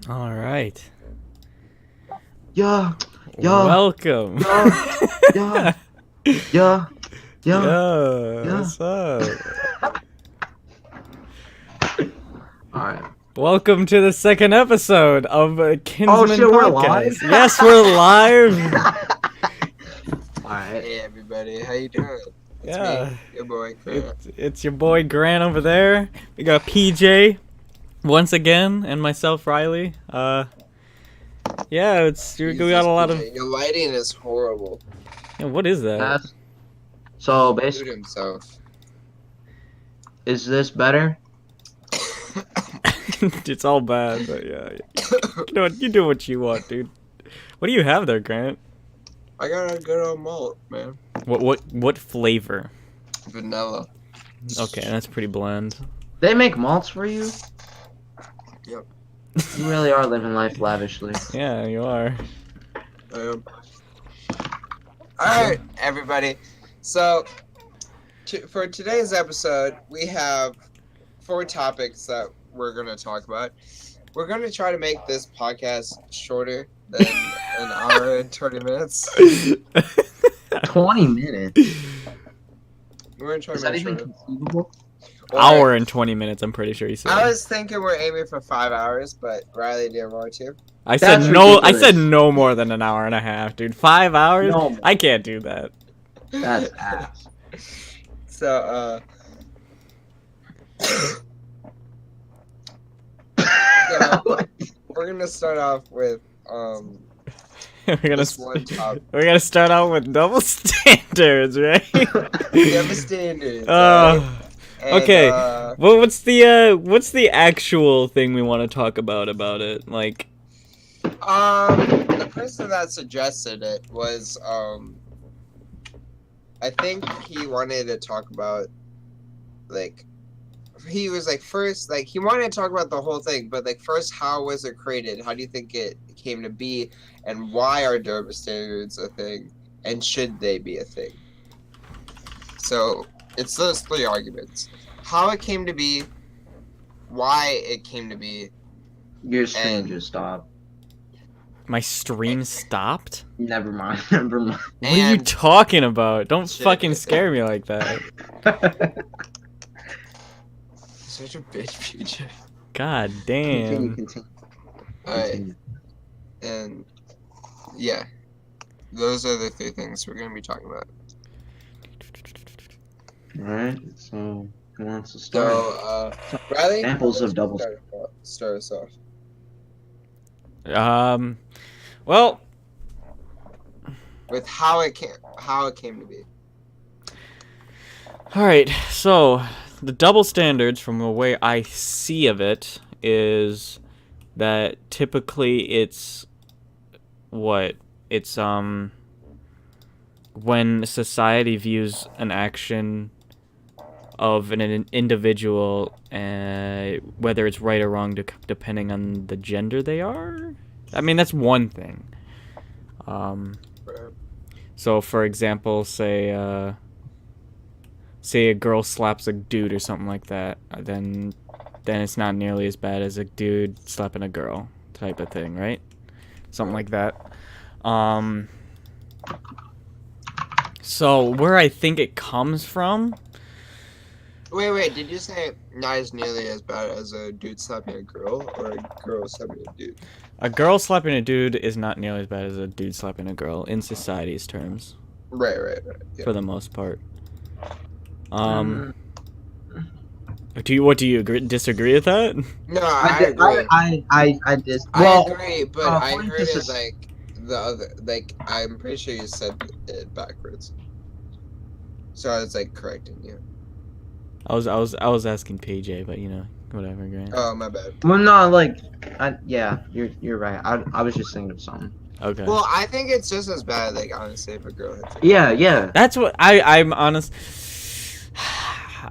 All right. Yeah. Welcome. Yeah. What's up? All right. Welcome to the second episode of Kinsman Podcast. We're live? Yes, we're live. All right. Hey everybody, how you doing? It's Yeah. me, your boy Grant. It's your boy Grant over there. We got PJ once again, and myself, Riley. Yeah, we got a lot of. Your lighting is horrible. Yeah, what is that? So Dude basically, himself. is this better? It's all bad, but yeah. You know what? You do what you want, dude. What do you have there, Grant? I got a good old malt, man. What flavor? Vanilla. Okay, that's pretty bland. They make malts for you? Yep. You really are living life lavishly. Yeah, you are. Alright, everybody. So, for today's episode, we have 4 topics that we're going to talk about. We're going to try to make this podcast shorter than an hour and 20 minutes. 20 minutes? We're going to try Is to that make it even shorter. conceivable? Hour and 20 minutes, I'm pretty sure you said. I was thinking we're aiming for 5 hours, but Riley didn't want to. I said That's no. I ridiculous. said no more than an hour and a half, dude. 5 hours? No. I can't do that. That's ass. So, so we're gonna start off with we're gonna this one topic. we're gonna start out with double standards, right? Devastating. And, Okay. Well, what's the actual thing we want to talk about it? Like, the person that suggested it was I think he wanted to talk about he was like first he wanted to talk about the whole thing, but first, how was it created? How do you think it came to be, and why are double standards a thing, and should they be a thing? So it's those 3 arguments: how it came to be, why it came to be. Your stream And- just stopped. my stream stopped? Never mind. What are you And- talking about? Don't Shit. fucking scare me like that. Such a bitch, PJ. God damn. Continue. Alright, and yeah, those are the 3 things we're gonna be talking about. Alright, so who wants to start? So, Riley, Examples of double start us off. Well, With how it came to be. all right. So, the double standards, from the way I see of it, is that typically it's when society views an action of an individual, whether it's right or wrong, depending on the gender they are. I mean, that's one thing. So, for example, say a girl slaps a dude or something like that, then it's not nearly as bad as a dude slapping a girl type of thing, right? Something like that. So where I think it comes from Wait. Did you say not as nearly as bad as a dude slapping a girl or a girl slapping a dude? A girl slapping a dude is not nearly as bad as a dude slapping a girl in society's terms, Right. Yeah. for the most part. Mm, What do you disagree with that? No, I agree. I just. I Well, agree, but I according heard to it soc- like the other. Like I'm pretty sure you said it backwards. So I was like correcting you. I was asking PJ, but whatever, Grant. Oh, my bad. Well, no, like, yeah, you're right. I was just thinking of something. Okay. Well, I think it's just as bad. Like honestly, if a girl hits. Yeah. That's what I'm honest.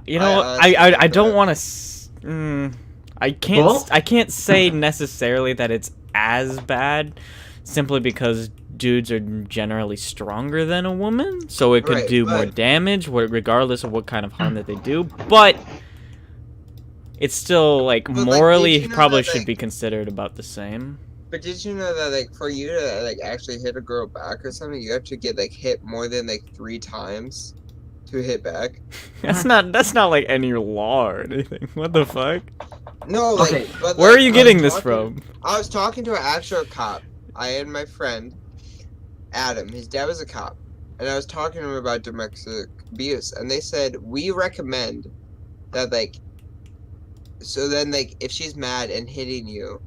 I don't want to. I can't. Well? I can't say necessarily that it's as bad, simply because dudes are generally stronger than a woman, so it could Right, do more but- damage, regardless of what kind of harm that they do. But it's still like But, like, morally did you know probably that, should like- be considered about the same. But did you know that like for you to like actually hit a girl back or something, you have to get like hit more than like 3 times to hit back? That's not like any law or anything. What the fuck? No, like. Okay, But, Where like, are you I was getting this talking- from? I was talking to an actual cop. I and my friend, Adam. His dad was a cop, and I was talking to him about domestic abuse, and they said we recommend that like. So then, like, if she's mad and hitting you,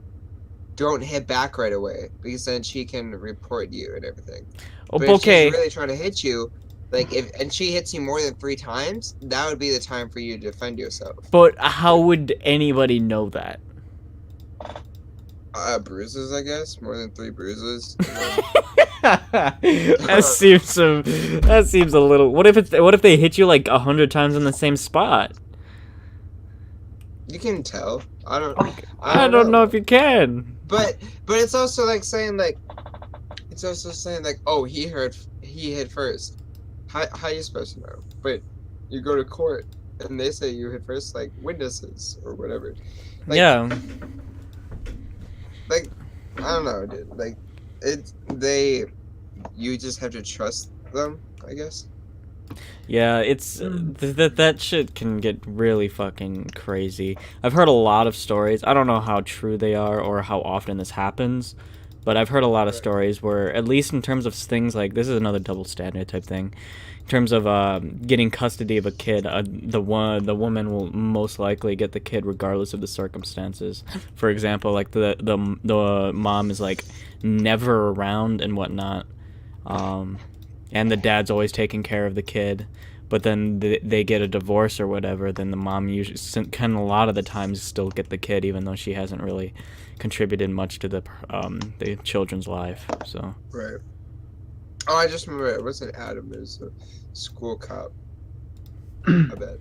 don't hit back right away because then she can report you and everything. Oh, But if okay. she's really trying to hit you, like and she hits you more than 3 times, that would be the time for you to defend yourself. But how would anybody know that? Bruises, I guess, more than 3 bruises. That seems a little. What if they hit you like 100 times in the same spot? You can tell. I don't know if you can. But it's also like saying like, oh, he hit first. How you supposed to know? But you go to court and they say you hit first, like witnesses or whatever. Like, Yeah. Like, I don't know, dude. Like, you just have to trust them, I guess. Yeah, it's that shit can get really fucking crazy. I've heard a lot of stories. I don't know how true they are or how often this happens, but I've heard a lot of stories where, at least in terms of things like, this is another double standard type thing. In terms of getting custody of a kid, the woman will most likely get the kid regardless of the circumstances. For example, like the mom is like never around and whatnot. And the dad's always taking care of the kid, but then they get a divorce or whatever, then the mom usually can a lot of the times still get the kid, even though she hasn't really contributed much to the children's life. So Right. Oh, I just remember it wasn't Adam. It was a school cop. I bet.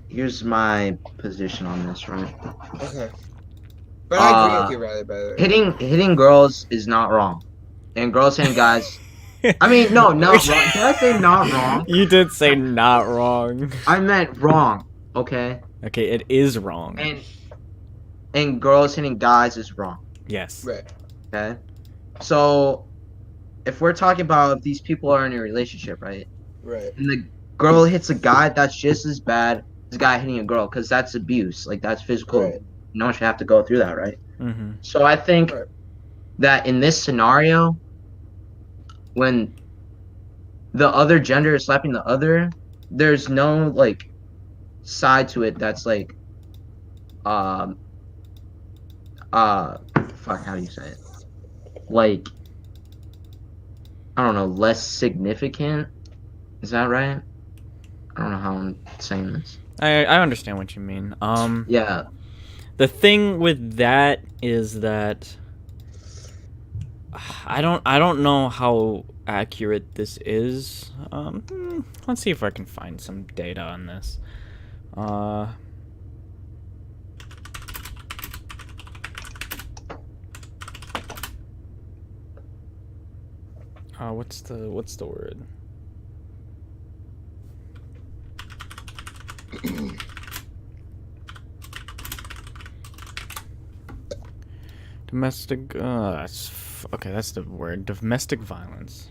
Here's my position on this, right? Okay. But I agree with you, Riley. By the way. Hitting girls is not wrong, and girls hitting guys. I mean, no, not wrong. Did I say not wrong? You did say not wrong. I meant wrong. Okay. Okay, it is wrong. And girls hitting guys is wrong. Yes. Right. Okay. So, if we're talking about if these people are in a relationship, right? Right. And the girl hits a guy, that's just as bad as a guy hitting a girl, because that's abuse. Like, that's physical. Right. No one should have to go through that, right? Mm-hmm. So I think Right. that in this scenario, when the other gender is slapping the other, there's no like side to it that's like fuck, how do you say it? Like, I don't know, less significant? Is that right? I don't know how I'm saying this. I understand what you mean. Yeah. The thing with that is that I don't know how accurate this is. Let's see if I can find some data on this. What's the word? Domestic. Okay, that's the word. Domestic violence.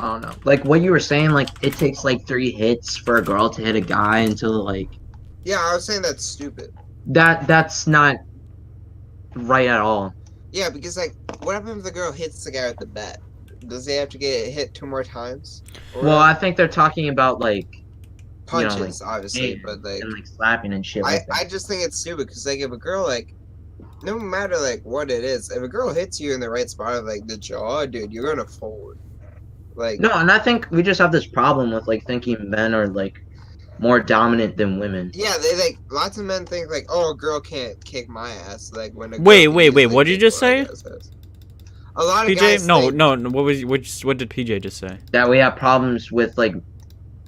I don't know. Like what you were saying, like it takes like 3 hits for a girl to hit a guy until like Yeah, I was saying that's stupid. that's not right at all. Yeah, because like, what happens if the girl hits the guy with the bat? Does he have to get hit 2 more times? Or Well, I think they're talking about like punches, like, obviously, yeah, but like, and like slapping and shit I like that. I just think it's stupid because like if a girl like, no matter like what it is, if a girl hits you in the right spot of like the jaw, dude, you're gonna fold. Like, No, and I think we just have this problem with like thinking men are like more dominant than women. yeah, they like lots of men think like, oh, a girl can't kick my ass. Like when a girl Wait, can wait, wait, easily what did you kick just one say? guy's ass. A lot of PJ? guys No, think, no, no. What did PJ just say? That we have problems with like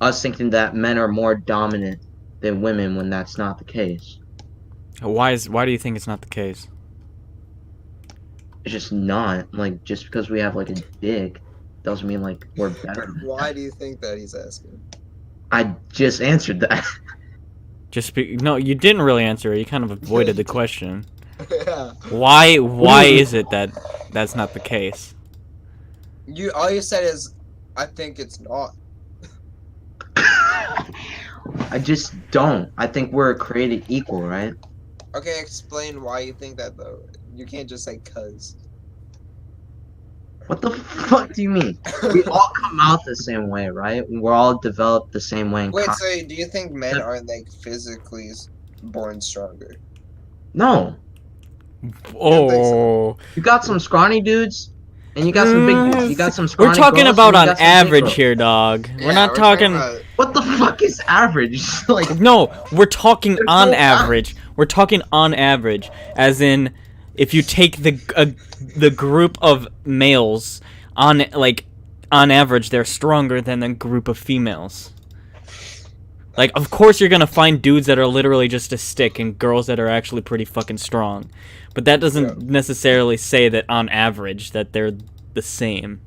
us thinking that men are more dominant than women when that's not the case. Why do you think it's not the case? It's just not. Like just because we have like a dick doesn't mean like we're better than Why them. do you think that? He's asking. I just answered that. No, you didn't really answer it. You kind of avoided the question. Yeah. Why is it that that's not the case? All you said is, I think it's not. I just don't. I think we're created equal, right? Okay, explain why you think that though. You can't just say cuz. What the fuck do you mean? We all come out the same way, right? We're all developed the same way. Wait, so do you think men are like physically born stronger? No. Oh, You got some scrawny dudes, and you got some big dudes. You got some scrawny we're talking girls, about and you on got some big average girls. here, dog. We're Yeah, not talking. about- What the fuck is average? Like, No, we're talking There's on no average. We're talking on average, as in, if you take the group of males on average, they're stronger than the group of females. Like, of course you're gonna find dudes that are literally just a stick and girls that are actually pretty fucking strong, but that doesn't necessarily say that on average that they're the same.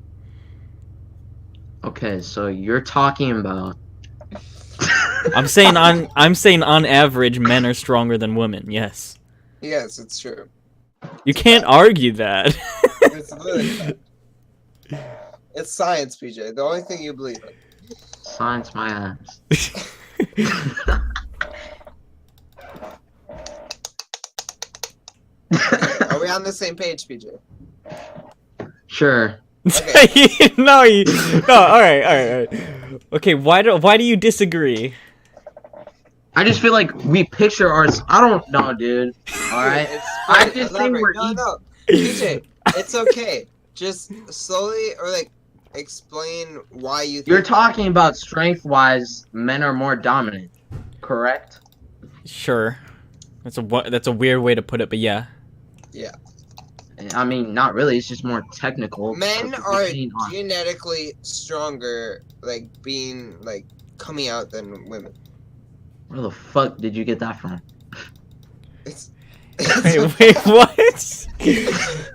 okay, so you're talking about. I'm saying on average men are stronger than women. Yes. Yes, it's true. You can't argue that. It's literally. It's science, PJ. The only thing you believe in. Science my ass. Are we on the same page, PJ? Sure. Okay. No, all right. Okay, why do you disagree? I just feel like we picture ours. I don't know, dude. All right. I just think we're no, PJ. It's okay. Just slowly or like explain why you think You're talking about strength-wise, men are more dominant, correct? Sure. That's a weird way to put it, but yeah. Yeah. I mean, not really. It's just more technical. Men But are depending on- genetically stronger, like being like coming out than women. Where the fuck did you get that from? It's Wait, what?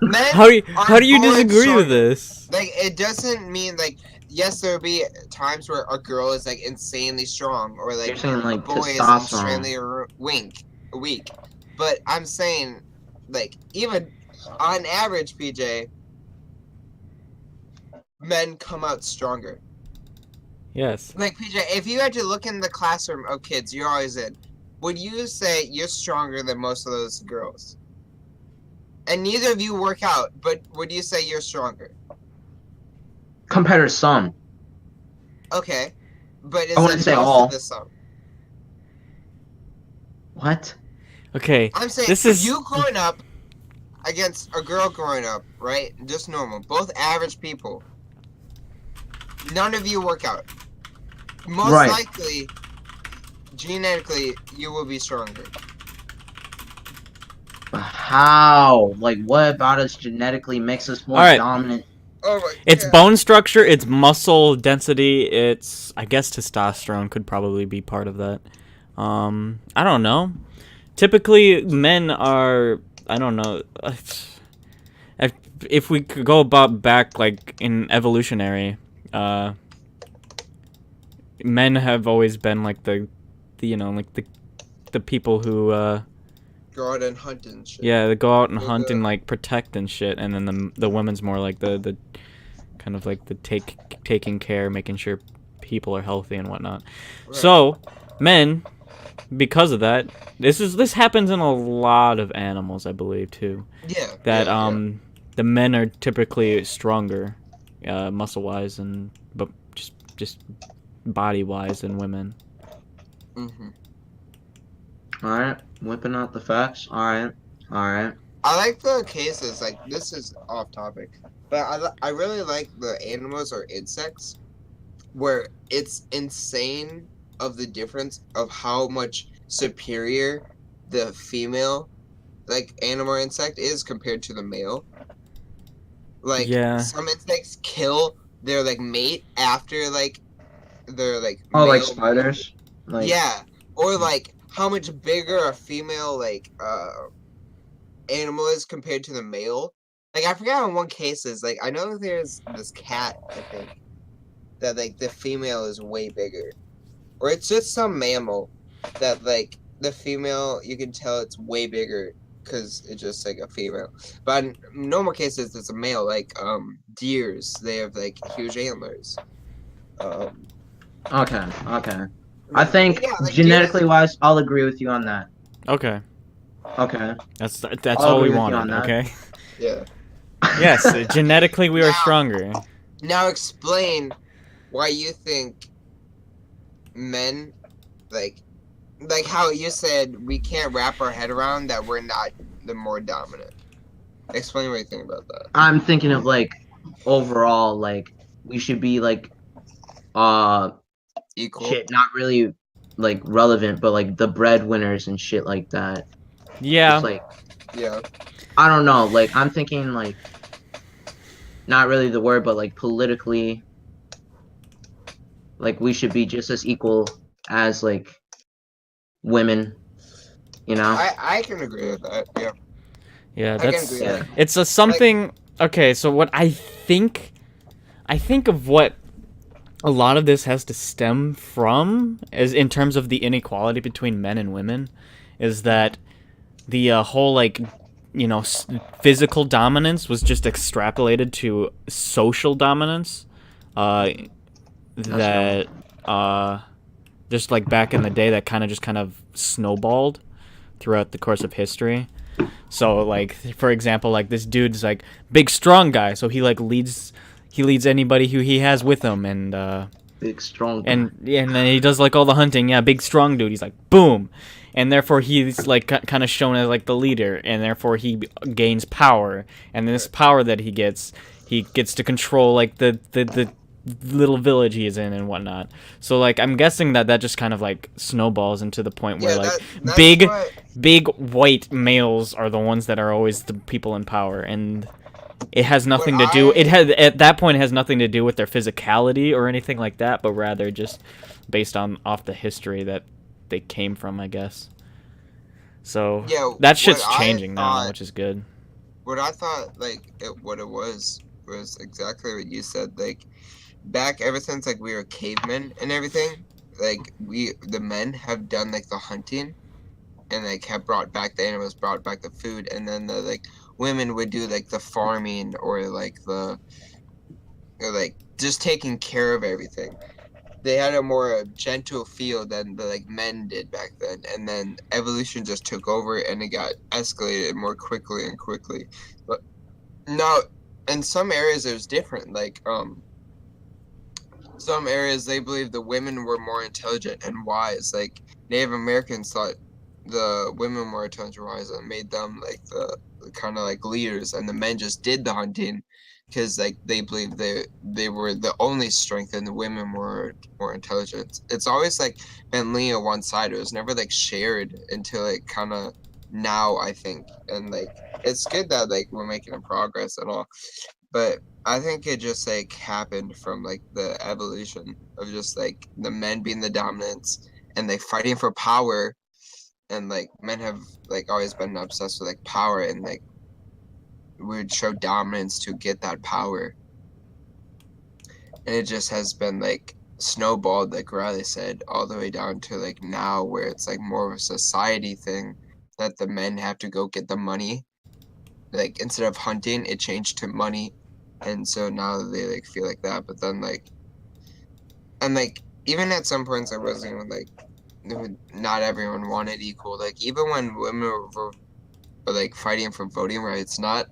Men How do you born disagree with stronger. this? Like it doesn't mean like yes there will be times where a girl is like insanely strong or like You're saying like a boy is testosterone. extremely weak. But I'm saying like even on average, PJ, men come out stronger. Yes. Like PJ, if you had to look in the classroom of kids you're always in, would you say you're stronger than most of those girls? And neither of you work out, but would you say you're stronger? Compared to some. Okay, but is I wouldn't that say most all. of the sum? What? Okay. I'm saying This is you growing up against a girl growing up, right? Just normal, both average people. None of you work out. Most Right. likely, genetically, you will be stronger. How? Like, what about us genetically makes us more Alright. dominant? Oh my it's God. bone structure, it's muscle density, it's I guess testosterone could probably be part of that. I don't know. Typically men are I don't know. If we could go about back like in evolutionary, men have always been like the the people who Go out and hunt and shit. yeah, they go out and Or hunt the- and like protect and shit, and then the women's more like the kind of like the taking care, making sure people are healthy and whatnot. Right. So men, because of that, this happens in a lot of animals, I believe too. Yeah. That yeah. the men are typically stronger, muscle wise but just body wise than women. Mm-hmm. All right, whipping out the facts. All right. I like the cases, like, this is off topic, but I really like the animals or insects where it's insane of the difference of how much superior the female, like, animal or insect is compared to the male. Like, Yeah. some insects kill their, like, mate after, like, their, like, Oh, like male. spiders. Like Yeah. Or, like, how much bigger a female, like, animal is compared to the male. Like, I forgot in one case is, like, I know there's this cat, I think, that, like, the female is way bigger. Or it's just some mammal that, like, the female, you can tell it's way bigger because it's just, like, a female. But in normal cases, it's a male, like, deers, they have, like, huge antlers. Okay. I think yeah, like, genetically wise, I'll agree with you on that. Okay. Okay. That's I'll all we agree with you on wanted. that. Okay. Yeah. Yes, genetically we are Now- stronger. Now explain why you think men, like how you said we can't wrap our head around that we're not the more dominant. Explain what you think about that. I'm thinking of like overall, like we should be like Equal. shit, not really like relevant, but like the breadwinners and shit like that. Yeah. Just like Yeah. I don't know, like I'm thinking like not really the word, but like politically, like we should be just as equal as like women, you know? I can agree with that. Yeah. Yeah, I can that's agree with that. it's a something. Okay, so what I think of what a lot of this has to stem from is in terms of the inequality between men and women, is that the whole like physical dominance was just extrapolated to social dominance. That just like back in the day, that kind of snowballed throughout the course of history. So like for example, like this dude's like big strong guy, so he like leads anybody who he has with him, and Big strong guy. and then he does like all the hunting. Yeah, big strong dude. He's like boom, and therefore he's like kind of shown as like the leader, and therefore he gains power. And this power that he gets to control like the little village he is in and whatnot. So like I'm guessing that just kind of like snowballs into the point where Yeah, like that's big what- big white males are the ones that are always the people in power, and it has nothing to do. It has at that point it has nothing to do with their physicality or anything like that, but rather just based off the history that they came from, I guess. So Yeah, that shit's what I changing now, thought- which is good. What I thought, like, what it was exactly what you said. Like, back ever since, like, we were cavemen and everything, like, the men have done, like, the hunting and, like, have brought back the animals, brought back the food, and then the, like, women would do, like, the farming or, like, just taking care of everything. They had a more gentle feel than the like men did back then, and then evolution just took over and it got escalated more quickly and quickly. But now, in some areas it was different. Like some areas they believed the women were more intelligent and wise. Like Native Americans thought the women were intelligent and wise and made them like the kind of like leaders, and the men just did the hunting because like they believed they were the only strength and the women were more intelligent. It's always like been leaning on one side. It was never like shared until like kind of now, I think. And like it's good that like we're making a progress at all, but I think it just like happened from like the evolution of just like the men being the dominants and like fighting for power, and like men have like always been obsessed with like power, and like would show dominance to get that power, and it just has been like snowballed, like Riley said, all the way down to like now where it's like more of a society thing that the men have to go get the money. Like instead of hunting, it changed to money, and so now they like feel like that. But then like, and like even at some points, I wasn't even like, not everyone wanted equal. Like even when women were like fighting for voting rights, not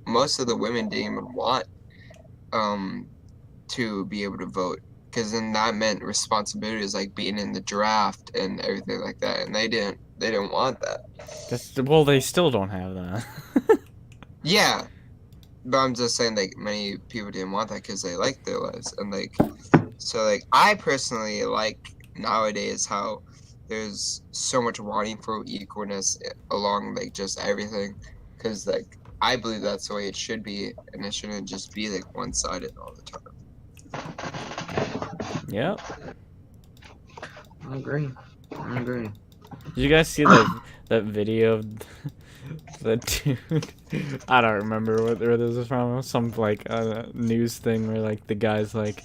most of the women didn't even want to be able to vote, because then that meant responsibilities like being in the draft and everything like that, and they didn't want that. Well, they still don't have that. Yeah, but I'm just saying like many people didn't want that because they liked their lives, and like so like I personally like nowadays how there's so much wanting for equalness along like just everything, because like I believe that's the way it should be, and it shouldn't just be like one-sided all the time. Yep. I agree. Did you guys see that video of the dude? I don't remember where this was from. Some like news thing where like the guy's like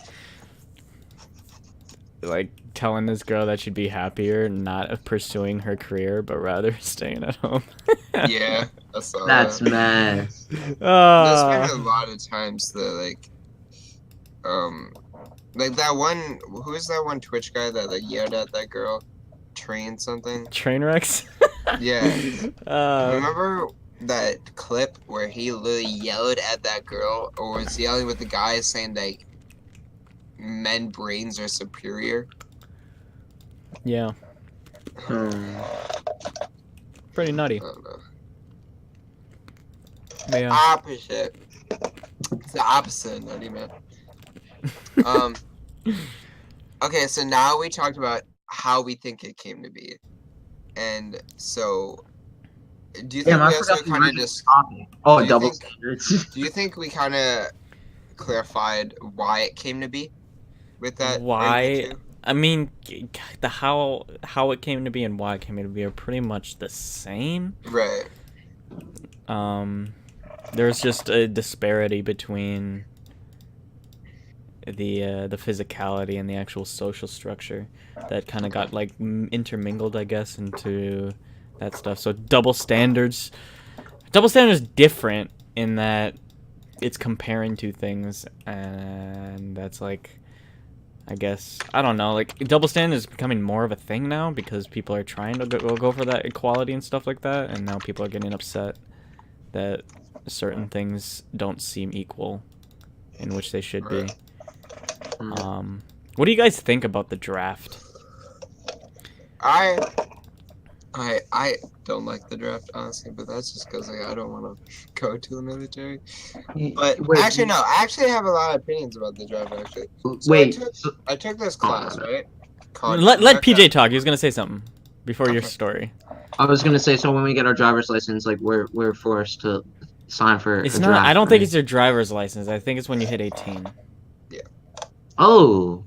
telling this girl that she'd be happier not pursuing her career but rather staying at home. Yeah, I saw That's that. mad. There's been a lot of times that like that one, who's that one Twitch guy that like yelled at that girl, train something? Train wrecks. Yeah. Remember that clip where he literally yelled at that girl, or was yelling with the guy saying like men brains are superior? Yeah. Pretty nutty. I don't know. But yeah. Opposite. It's the opposite of nutty, man. Okay, so now we talked about how we think it came to be, and so do you think Damn, I we also forgot the kind of original just topic. Oh, do you double think- standards. do you think we kind of clarified why it came to be with that? Why? I mean, the how it came to be and why it came to be are pretty much the same. Right. There's just a disparity between the physicality and the actual social structure that kind of got like intermingled, I guess, into that stuff. So double standards different in that it's comparing two things, and that's like, I guess, I don't know, like double standard is becoming more of a thing now because people are trying to go for that equality and stuff like that, and now people are getting upset that certain things don't seem equal in which they should be. What do you guys think about the draft? I don't like the draft, honestly, but that's just because like, I don't want to go to the military. But actually, no, I actually have a lot of opinions about the draft. Actually, so I took this class, right? Let PJ talk. He was gonna say something before your story. I was gonna say, so when we get our driver's license, like we're forced to sign for. It's a not. draft, I don't think right? it's your driver's license. I think it's when you hit 18. Oh.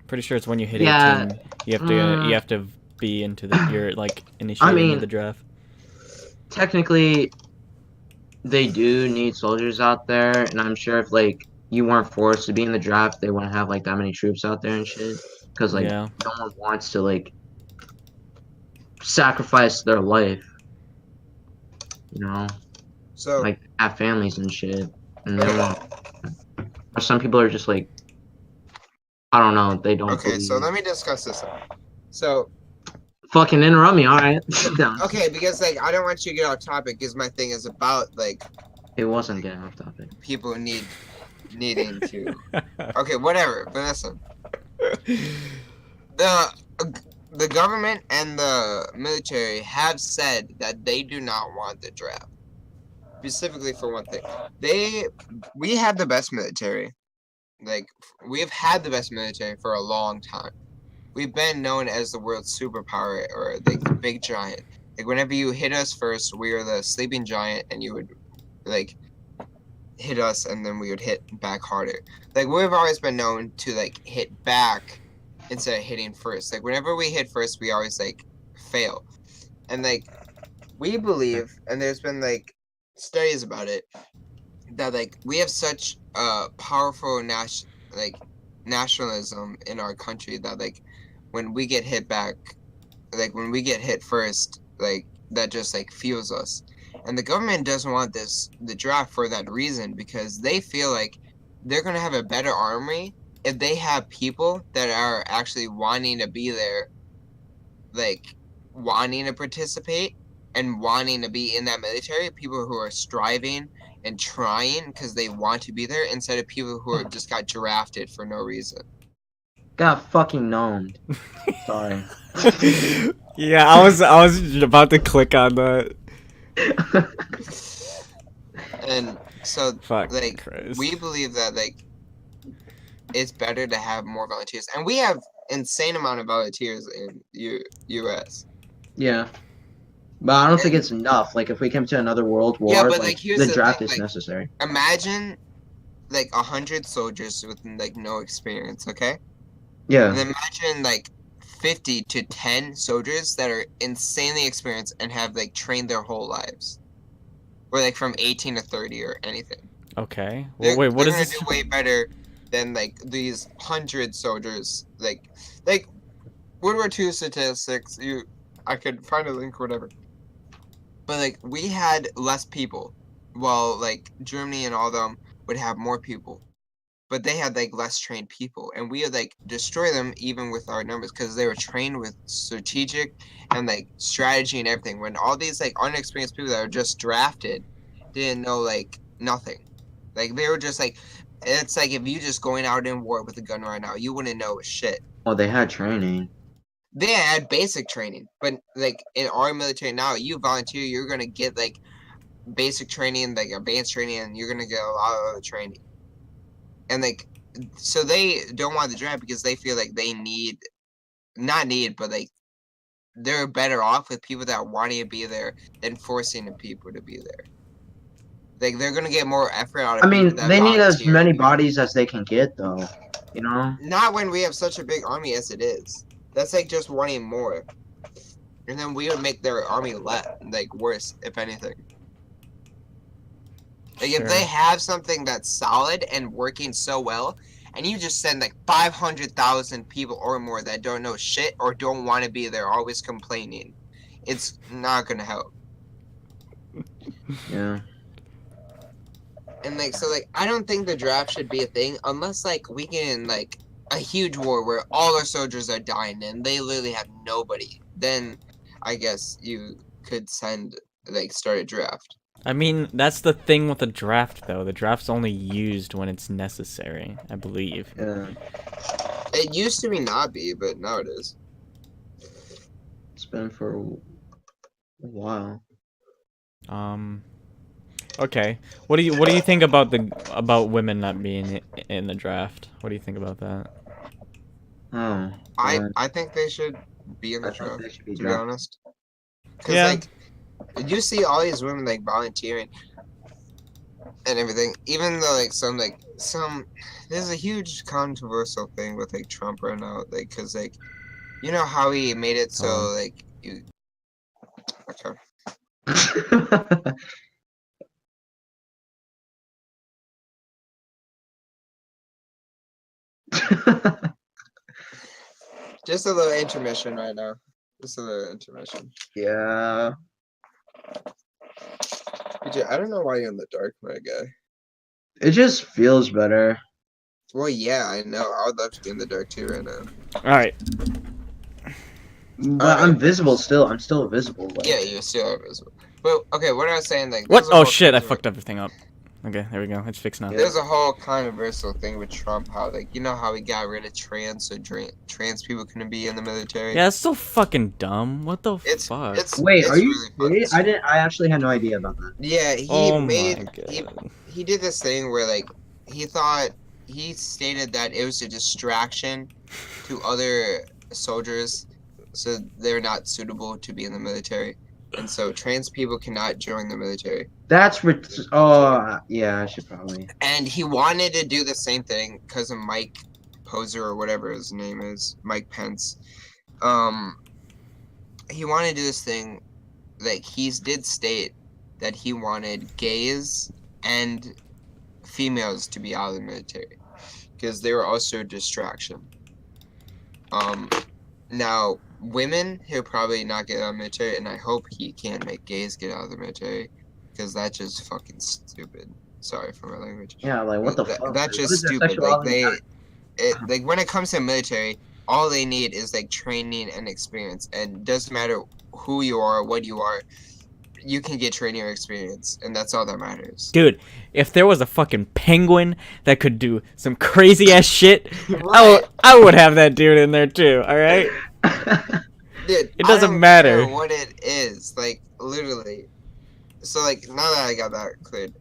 Pretty sure it's when you hit Yeah, 18. You have to be into you're like initiating into the draft. Technically, they do need soldiers out there, and I'm sure if like you weren't forced to be in the draft, they wouldn't have like that many troops out there and shit. Because like Yeah. no one wants to like sacrifice their life, you know, So like have families and shit, and they want. Or some people are just like, I don't know, they don't. okay, so let me discuss this. So fucking interrupt me, all right? okay, because like I don't want you to get off topic, because my thing is about like It wasn't getting off topic. people needing to. Okay, whatever. But listen, the government and the military have said that they do not want the draft. Specifically for one thing, we have the best military. Like we've had the best military for a long time. We've been known as the world's superpower, or like the big giant. Like whenever you hit us first, we were the sleeping giant, and you would like hit us, and then we would hit back harder. Like we've always been known to like hit back instead of hitting first. Like whenever we hit first, we always like fail. And like we believe, and there's been like studies about it, that like we have such powerful nationalism in our country that like when we get hit back, like when we get hit first, like that just like fuels us. And the government doesn't want the draft for that reason, because they feel like they're going to have a better army if they have people that are actually wanting to be there, like wanting to participate and wanting to be in that military, people who are striving and trying because they want to be there, instead of people who are just got drafted for no reason. Got fucking gnomed. Sorry. Yeah, I was about to click on that. And so, Fuck like, Christ. we believe that, like, it's better to have more volunteers, and we have insane amount of volunteers in U.S. Yeah. But I don't think it's enough. Like, if we come to another world war, Yeah, but, like, here's the the draft thing, is like, necessary. Imagine, like, 100 soldiers with, like, no experience, okay? Yeah. And then imagine, like, 50 to 10 soldiers that are insanely experienced and have, like, trained their whole lives. Or, like, from 18 to 30 or anything. Okay. Well, wait, what they're is gonna this? do way better than, like, these 100 soldiers. Like World War II statistics, I could find a link or whatever. But, like, we had less people, while, like, Germany and all them would have more people. But they had, like, less trained people, and we would, like, destroy them even with our numbers, because they were trained with strategic and, like, strategy and everything, when all these, like, unexperienced people that were just drafted didn't know, like, nothing. Like, they were just, like, it's like if you just going out in war with a gun right now, you wouldn't know shit. Well, they had training. They had basic training, but, like, in our military now, you volunteer, you're gonna get, like, basic training, like, advanced training, and you're gonna get a lot of other training. And, like, so they don't want the draft because they feel like they but, like, they're better off with people that want to be there than forcing the people to be there. Like, they're gonna get more effort out of I mean, people that they need as volunteer. many bodies as they can get, though. You know? Not when we have such a big army as it is. That's, like, just wanting more. And then we would make their army worse, if anything. Like, Sure. if they have something that's solid and working so well, and you just send, like, 500,000 people or more that don't know shit or don't want to be there, always complaining, it's not gonna help. Yeah. And, like, so, like, I don't think the draft should be a thing unless, like, we get in, like, a huge war where all our soldiers are dying and they literally have nobody. Then I guess you could start a draft. I mean, that's the thing with the draft, though. The draft's only used when it's necessary, I believe. Yeah. It used to not be, but now it is. It's been for a while. Okay. What do you think about women not being in the draft? What do you think about that? Oh. I think they should be in the I think draft, they should be to be drafted. honest. Because, Yeah. like, you see all these women, like, volunteering and everything, even though, like, there's a huge controversial thing with, like, Trump right now, like, because, like, you know how he made it so, like, you... Okay. Just a little intermission right now. Just a little intermission. Yeah. PJ, I don't know why you're in the dark, my guy. It just feels better. Well, yeah, I know. I would love to be in the dark too right now. All right. But Alright. I'm visible still. I'm still visible. Like. Yeah, you still are visible. But, okay, what I was saying, like... What? there's a Oh whole shit! I controver- fucked everything up. Okay, there we go. It's fixed now. Yeah. There's a whole controversial thing with Trump, how, like, you know how he got rid of trans, so trans people couldn't be in the military? Yeah, it's so fucking dumb. What the It's fuck? Wait, it's are you really serious? fucking I actually had no idea about that. Yeah, he Oh made... my god. He did this thing where, like, he stated that it was a distraction to other soldiers, so they're not suitable to be in the military. And so trans people cannot join the military. That's yeah, I should probably. And he wanted to do the same thing because of Mike Poser or whatever his name is, Mike Pence. He wanted to do this thing, like, he did state that he wanted gays and females to be out of the military because they were also a distraction. Now, women, he'll probably not get out of the military, and I hope he can make gays get out of the military. because that's just fucking stupid. Sorry for my language. Yeah, like what the fuck? That's Like, what just is their stupid. Like sexuality? like when it comes to military, all they need is like training and experience, and doesn't matter who you are, what you are, you can get training or experience, and that's all that matters. Dude, if there was a fucking penguin that could do some crazy ass shit, Right. I would have that dude in there too. All right. Dude, It doesn't I don't matter. care what it is, like literally. So like now that I got that cleared,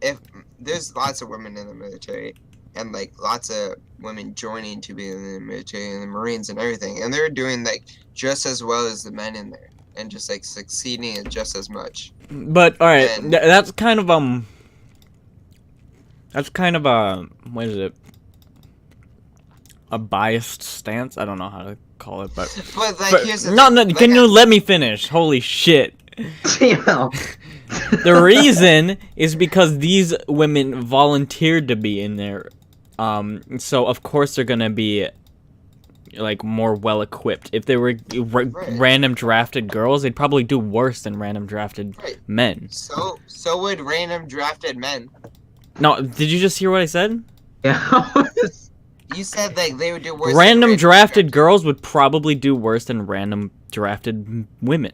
if there's lots of women in the military, and like lots of women joining to be in the military and the Marines and everything, and they're doing like just as well as the men in there, and just like succeeding just as much. But all right, And- that's kind of what is it? A biased stance? I don't know how to call it, but But here's the no, thing, no. like, Can you let me finish? Holy shit! Yeah. The reason is because these women volunteered to be in there, so of course they're gonna be like more well equipped. If they were random drafted girls, they'd probably do worse than random drafted men. So would random drafted men. No, did you just hear what I said? Yeah. You said like they would do worse. Random drafted girls would probably do worse than random drafted women.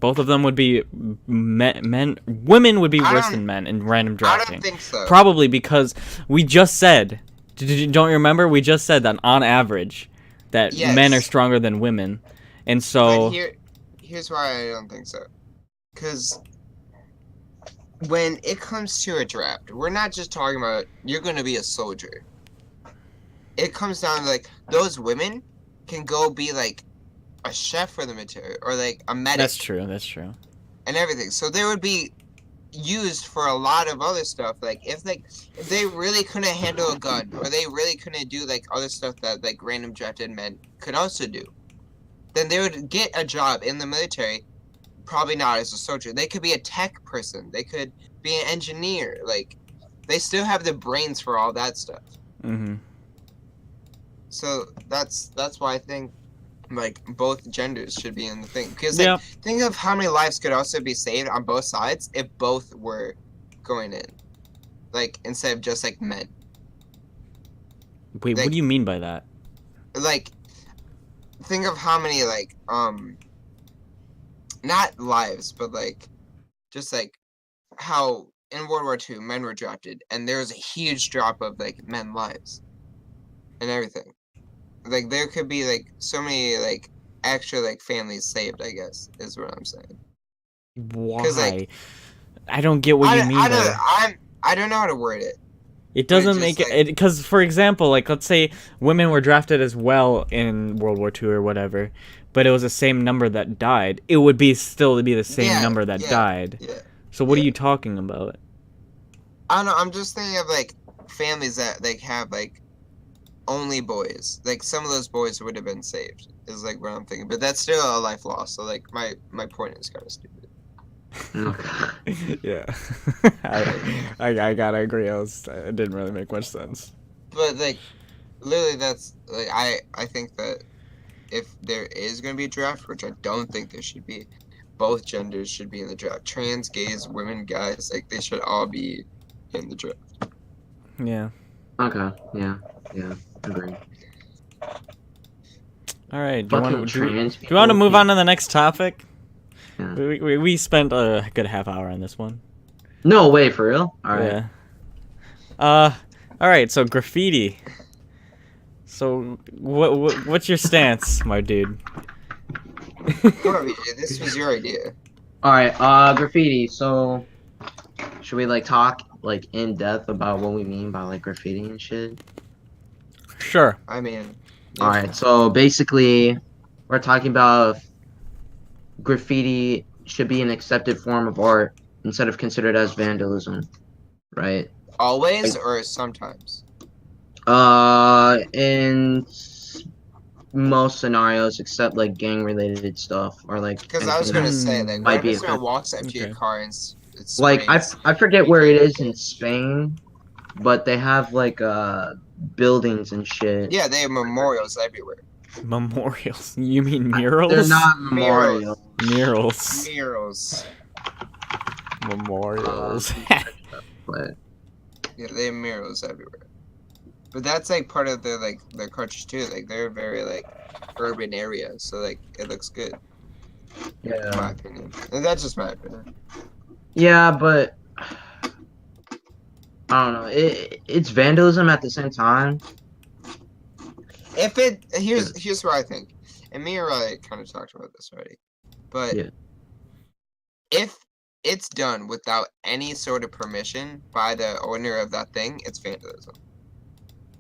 Both of them would be men. Women would be worse than men in random I drafting. don't think so. Probably because we just said. Don't you remember? We just said that on average, that Yes. men are stronger than women, and so. But here's why I don't think so. Because when it comes to a draft, we're not just talking about you're going to be a soldier. It comes down to like those women can go be like a chef for the military or like a medic. That's true. That's true. And everything. So they would be used for a lot of other stuff. Like if they really couldn't handle a gun or they really couldn't do like other stuff that like random drafted men could also do, then they would get a job in the military. Probably not as a soldier. They could be a tech person. They could be an engineer. Like they still have the brains for all that stuff. Mm-hmm. So that's why I think like both genders should be in the thing. Because like, think of how many lives could also be saved on both sides if both were going in, like instead of just like men. Wait, Like, what do you mean by that? Like, think of how many like not lives, but like just like how in World War II men were drafted, and there was a huge drop of like men lives and everything. Like there could be like so many like extra like families saved, I guess is what I'm saying. Why? Like, I don't get what you mean. I don't know how to word it. It doesn't just, make like- it because, for example, like let's say women were drafted as well in World War II or whatever, but it was the same number that died. It would be still be the same number that died. Yeah. So what are you talking about? I don't know. I'm just thinking of like families that like have like only boys. Like some of those boys would have been saved. Is like what I'm thinking. But that's still a life loss. So like my point is kind of stupid. Yeah, I gotta agree. It didn't really make much sense. But like, literally, that's like I think that if there is gonna be a draft, which I don't think there should be, both genders should be in the draft. Trans, gays, women, guys, like they should all be in the draft. Yeah. Okay. Yeah. Agree. All right. Do you Fucking want trans to move people. on to the next topic? Yeah. We spent a good half hour on this one. No way, for real? Alright. Yeah. All right. So graffiti. So what's your stance, my dude? Come on, BJ, this was your idea. Alright, graffiti, so should we like talk like in depth about what we mean by like graffiti and shit? Sure. I mean, Alright, so basically we're talking about if graffiti should be an accepted form of art instead of considered as vandalism, right? always or sometimes. In most scenarios except like gang related stuff or like Because I was gonna say like, Might what be if someone offensive. walks up to your Okay. car and it's like I forget where it is in Spain, but they have like buildings and shit. yeah, they have memorials everywhere. Memorials. You mean murals? They're not memorials. Murals. Murals. Memorials. But Yeah, they have murals everywhere. But that's like part of their culture too. Like they're very like urban area, so like it looks good, in my yeah, opinion. And that's just my opinion. yeah, but I don't know. It's vandalism at the same time. Here's what I think, and me and Riley kind of talked about this already, but Yeah. if it's done without any sort of permission by the owner of that thing, it's vandalism.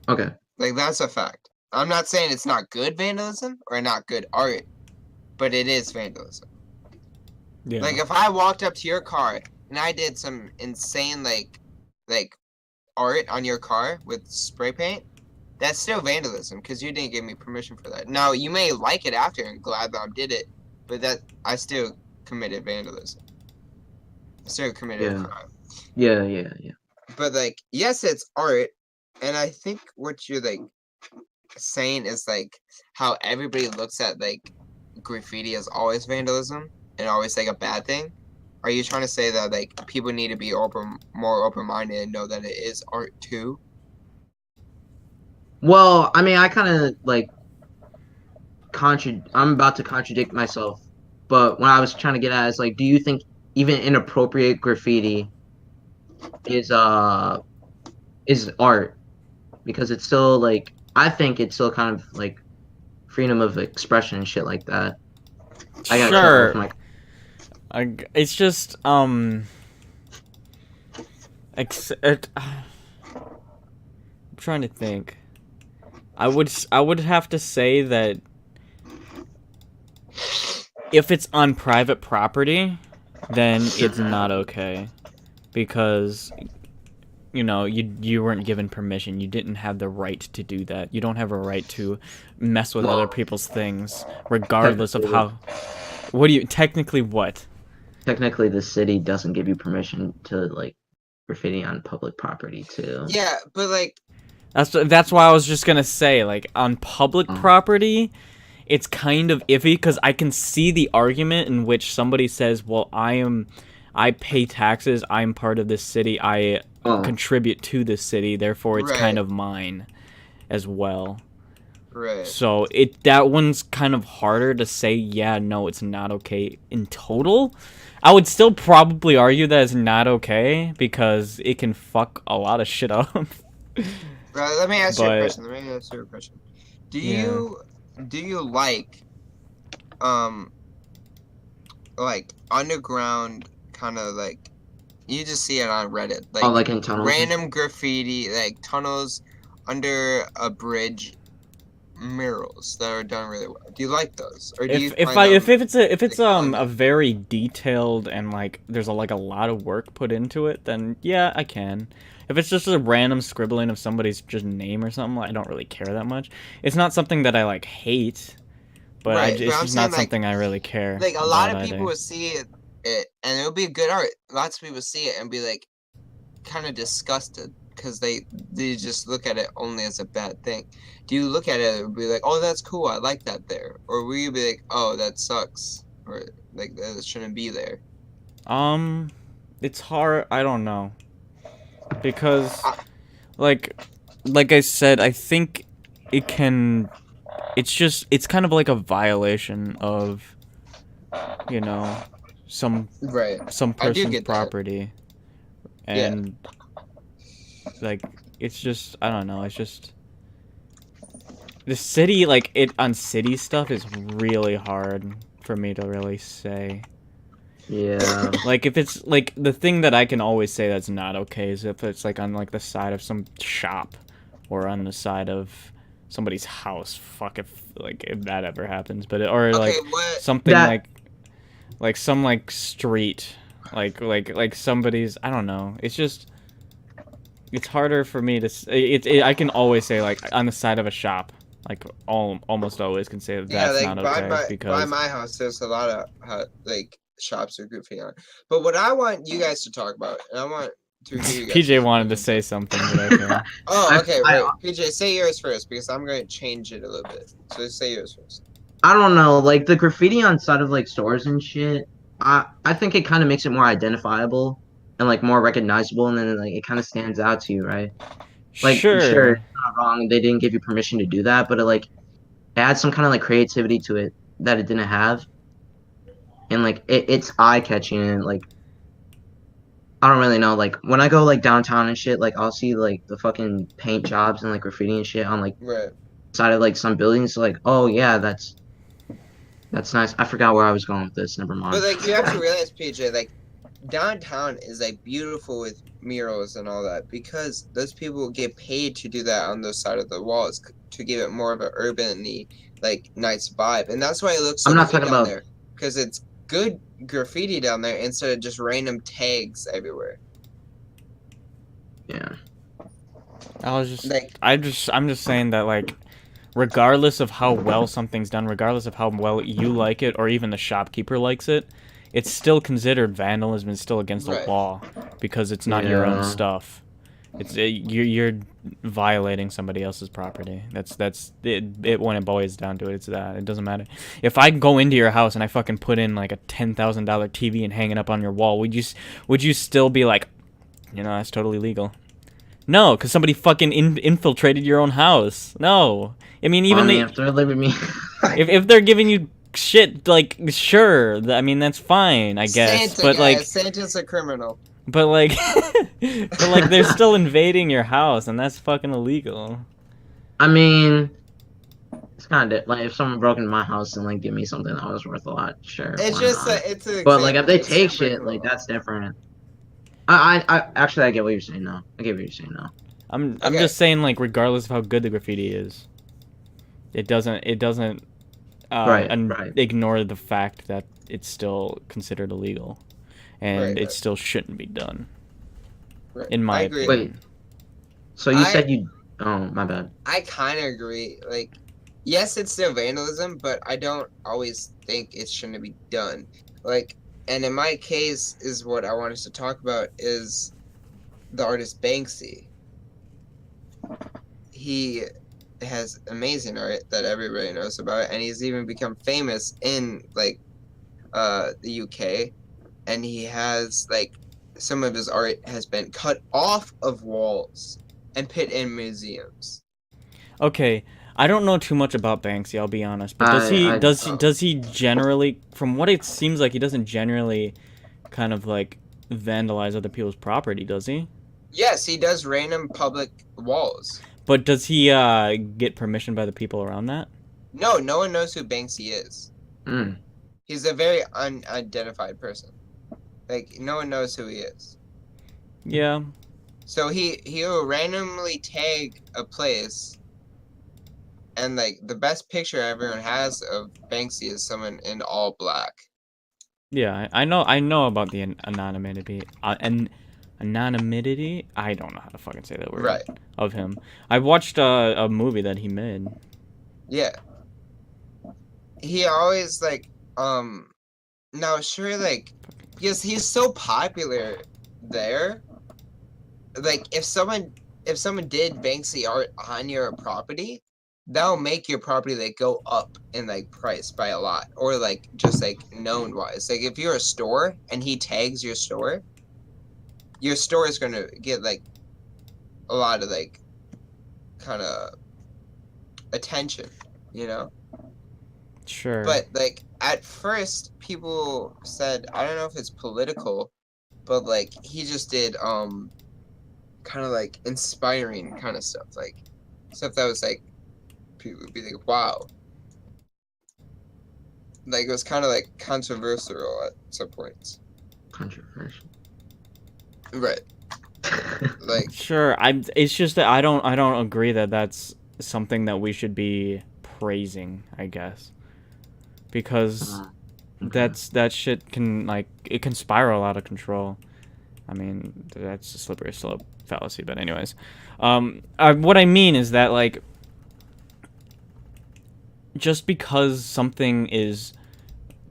Okay. Like that's a fact. I'm not saying it's not good vandalism or not good art, but it is vandalism. Yeah. Like if I walked up to your car and I did some insane like art on your car with spray paint, that's still vandalism because you didn't give me permission for that. Now you may like it after and glad that I did it, but that I still committed vandalism. I still committed a crime. Yeah. But like, yes, it's art, and I think what you're like saying is like how everybody looks at like graffiti as always vandalism and always like a bad thing. Are you trying to say that like people need to be more open-minded and know that it is art too? Well, I mean, I kind of like I'm about to contradict myself, but what I was trying to get at is like, do you think even inappropriate graffiti is art? Because it's still like, I think it's still kind of like freedom of expression and shit like that. I gotta check Sure. with my. It's just I'm trying to think. I would have to say that if it's on private property, then it's not okay, because you weren't given permission. You didn't have the right to do that. You don't have a right to mess with other people's things, regardless of how. What do you technically what? Technically, the city doesn't give you permission to like graffiti on public property too. Yeah, but like That's why I was just gonna say, like, on public property, it's kind of iffy, because I can see the argument in which somebody says, well, I pay taxes, I'm part of this city, I contribute to this city, therefore it's kind of mine as well. Right. So that one's kind of harder to say, yeah, no, it's not okay in total. I would still probably argue that it's not okay, because it can fuck a lot of shit up. Let me ask you a question. Do you like underground kind of like, you just see it on Reddit, like in tunnels, random graffiti, like tunnels under a bridge, murals that are done really well? Do you like those, or do you if it's a very detailed and like there's a lot of work put into it, then yeah, I can. If it's just a random scribbling of somebody's just name or something, I don't really care that much. It's not something that I like hate, but it's just not something I really care. Like a lot of people would see it, and it would be good art. Lots of people see it and be like, kind of disgusted, because they just look at it only as a bad thing. Do you look at it and be like, oh, that's cool, I like that there, or will you be like, oh, that sucks, or like that shouldn't be there? It's hard. I don't know. Because, like I said, I think it's kind of like a violation of, some person's property. And, like, it's just, I don't know, it's just, the city, like, on city stuff is really hard for me to really say. Yeah. Like, if it's, like, the thing that I can always say that's not okay is if it's, like, on, like, the side of some shop or on the side of somebody's house. Fuck if that ever happens. But, something like some, like, street. Like somebody's, I don't know. It's just, it's harder for me to, I can always say, like, on the side of a shop. Like, almost always can say that's not okay. Because by my house, there's a lot of, like, shops are goofy on. But what I want you guys to talk about, and I want to hear you guys. PJ wanted to say something, but okay. Oh, okay. Wait, PJ, say yours first, because I'm going to change it a little bit. So say yours first. I don't know, like the graffiti on side of like stores and shit. I think it kind of makes it more identifiable and like more recognizable, and then like it kind of stands out to you, right? Like, sure, Sure. it's not wrong. They didn't give you permission to do that, but it adds some kind of like creativity to it that it didn't have, and like it's eye catching and like I don't really know. Like when I go like downtown and shit, like I'll see like the fucking paint jobs and like graffiti and shit on like Right. side of like some buildings. Like, oh yeah, that's nice. I forgot where I was going with this. Never But mind. like you have to realize, PJ, like downtown is like beautiful with murals and all that because those people get paid to do that on those side of the walls to give it more of an urban-y, like nice vibe, and that's why it looks so I'm not good talking down about. there because it's good graffiti down there instead of just random tags everywhere. Yeah. I was just, Like I'm just saying that, like, regardless of how well something's done, regardless of how well you like it, or even the shopkeeper likes it, it's still considered vandalism and still against the Right. law because it's not your own Yeah. stuff. It's you're violating somebody else's property. That's it. When it boils down to it, it's that. It doesn't matter. If I go into your house and I fucking put in like a $10,000 TV and hang it up on your wall, would you still be like, that's totally legal? No, because somebody fucking infiltrated your own house. No. I mean, even if they're leaving me. if they're giving you shit, like, sure, I mean, that's fine, I guess. Santa, But guys, like, Santa's a criminal. but like, but like, they're still invading your house, and that's fucking illegal. I mean, it's kind of like if someone broke into my house and like give me something that was worth a lot, sure. It's why just not? it's an But like if example. they It's take super shit, like cool. that's different. I actually I get what you're saying now. I get what you're saying now. I'm Okay. just saying, like, regardless of how good the graffiti is, it doesn't Right. ignore the fact that it's still considered illegal, and Right. it still shouldn't be done, Right. in my I agree. opinion. Wait. So you said you? Oh, my bad. I kind of agree. Like, yes, it's still vandalism, but I don't always think it shouldn't be done. Like, and in my case, is what I want us to talk about is the artist Banksy. He has amazing art that everybody knows about, and he's even become famous in like the UK. And he has like some of his art has been cut off of walls and put in museums. Okay, I don't know too much about Banksy, I'll be honest. But does he generally, from what it seems like, he doesn't generally kind of like vandalize other people's property, does he? Yes, he does random public walls. But does he get permission by the people around that? No, no one knows who Banksy is. Mm. He's a very unidentified person. Like no one knows who he is. Yeah. So he'll randomly tag a place, and like the best picture everyone has of Banksy is someone in all black. Yeah, I know about the anonymity. Anonymity? I don't know how to fucking say that word. Right. Of him. I watched a movie that he made. Yeah. He always like now sure like because he's so popular there. Like if someone did Banksy art on your property, that'll make your property like go up in like price by a lot, or like just like known wise. Like if you're a store and he tags your store is gonna get like a lot of like kind of attention, you know. Sure. But like at first people said, I don't know if it's political, but like he just did kind of like inspiring kind of stuff, like stuff that was like people would be like, wow. Like it was kind of like controversial at some points. Controversial. Right. Like Sure. It's just that I don't agree that that's something that we should be praising, I guess. Because that shit can like it can spiral out of control. I mean, that's a slippery slope fallacy, but anyways. What I mean is that like just because something is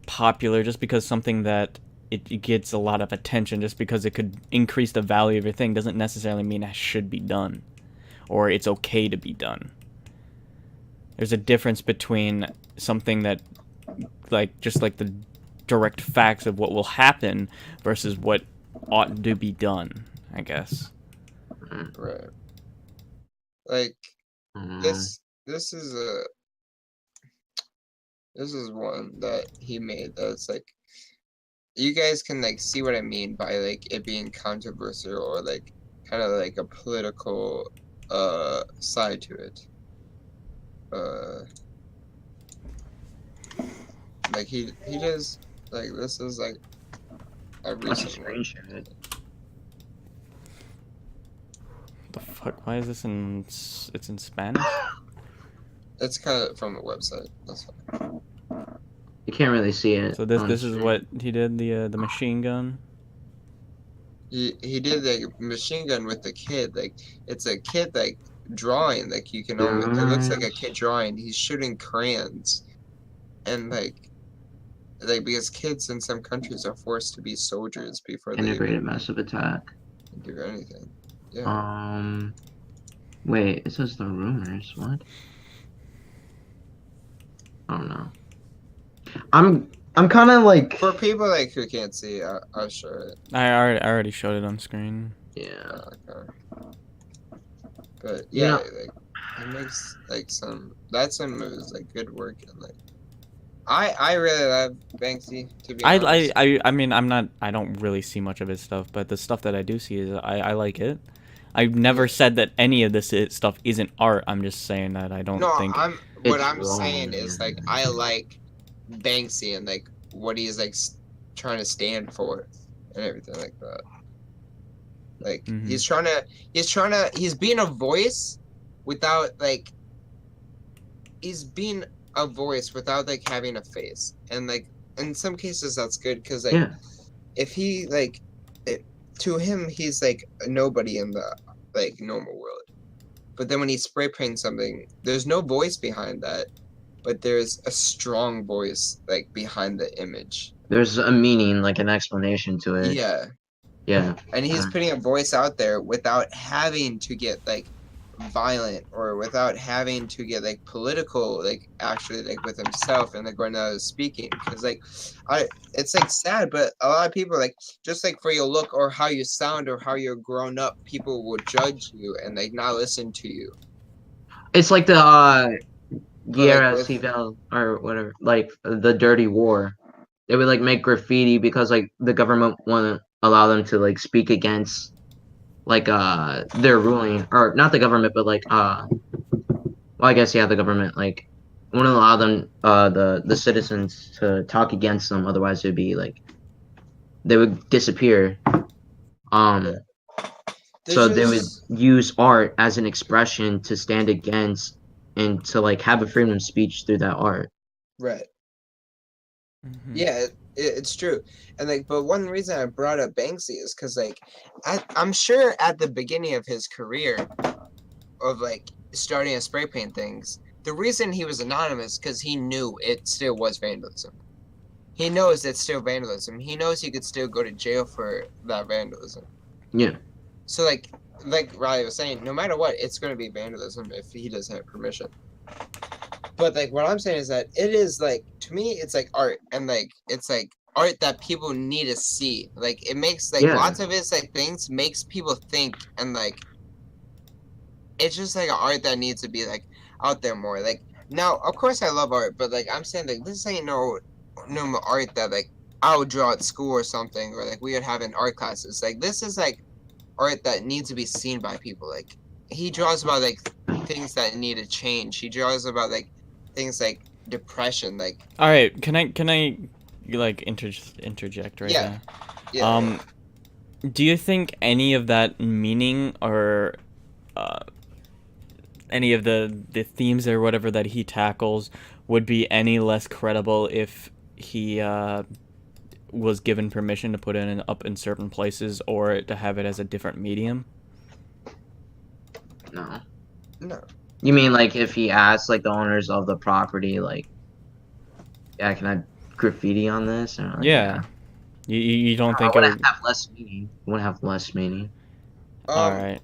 popular, just because something that it gets a lot of attention, just because it could increase the value of your thing, doesn't necessarily mean it should be done, or it's okay to be done. There's a difference between something that, like, just like the direct facts of what will happen versus what ought to be done, I guess. Right. Like Mm. this is one that he made that's like you guys can like see what I mean by like it being controversial or like kind of like a political side to it. Like he does like this is like a That's a recent one. screenshot. The fuck? Why is this in? It's in Spanish. It's kind of from the website. That's fine. You can't really see it. So this on this is screen. what he did. The machine gun. He did like machine gun with the kid. Like it's a kid like drawing. Like you can almost it looks like a kid drawing. He's shooting crayons, and like because kids in some countries are forced to be soldiers before they Integrated massive attack. do anything. Yeah. Wait, it says the rumors. What? I don't know. I'm kind of like. For people like who can't see, I'll show it. I already showed it on screen. Yeah. Okay. But Yeah. like he makes like that's some moves like good work and like I really love Banksy to be honest. I mean I don't really see much of his stuff, but the stuff that I do see is I like it. I've never said that any of this stuff isn't art. I'm just saying that I don't think. What It's I'm wrong, saying is like man. I like Banksy and like what he's like trying to stand for and everything like that. Like Mhm. he's being a voice without like having a face, and like in some cases that's good because like Yeah. if he like to him he's like a nobody in the like normal world, but then when he's spray painting something there's no voice behind that, but there's a strong voice like behind the image. There's a meaning, like an explanation to it. Yeah. Yeah. And he's putting a voice out there without having to get like violent or without having to get like political, like actually like with himself and like when I was speaking, because like it's like sad, but a lot of people like just like for your look or how you sound or how you're grown up, people will judge you and like not listen to you. It's like the Guerra with- Civil or whatever, like the Dirty War. They would like make graffiti because like the government wouldn't allow them to like speak against like their ruling, or not the government, but like well, I guess yeah, the government like wouldn't allow them the citizens to talk against them, otherwise it'd be like they would disappear. So they would use art as an expression to stand against and to like have a freedom of speech through that art. Right. Mhm. Yeah, it's true. And like, but one reason I brought up Banksy is because like, I'm sure at the beginning of his career, of like starting to spray paint things, the reason he was anonymous because he knew it still was vandalism. He knows it's still vandalism. He knows he could still go to jail for that vandalism. Yeah. So like Riley was saying, no matter what, it's going to be vandalism if he doesn't have permission. But like what I'm saying is that it is like, to me it's like art, and like it's like art that people need to see. Like it makes like lots of his like things makes people think, and like it's just like an art that needs to be like out there more. Like now of course I love art, but like I'm saying like this ain't no art that like I would draw at school or something, or like we would have in art classes. Like this is like art that needs to be seen by people. Like he draws about like things that need to change. He draws about like things like depression. Like all right, can I like interject right Yeah. now? yeah, Do you think any of that meaning or any of the themes or whatever that he tackles would be any less credible if he was given permission to put it up in certain places or to have it as a different medium? No. No. You mean like if he asked like the owners of the property, like, yeah, can I graffiti on this? Or, like, Yeah. You don't think it it would would... have less meaning? It would have less meaning. All right.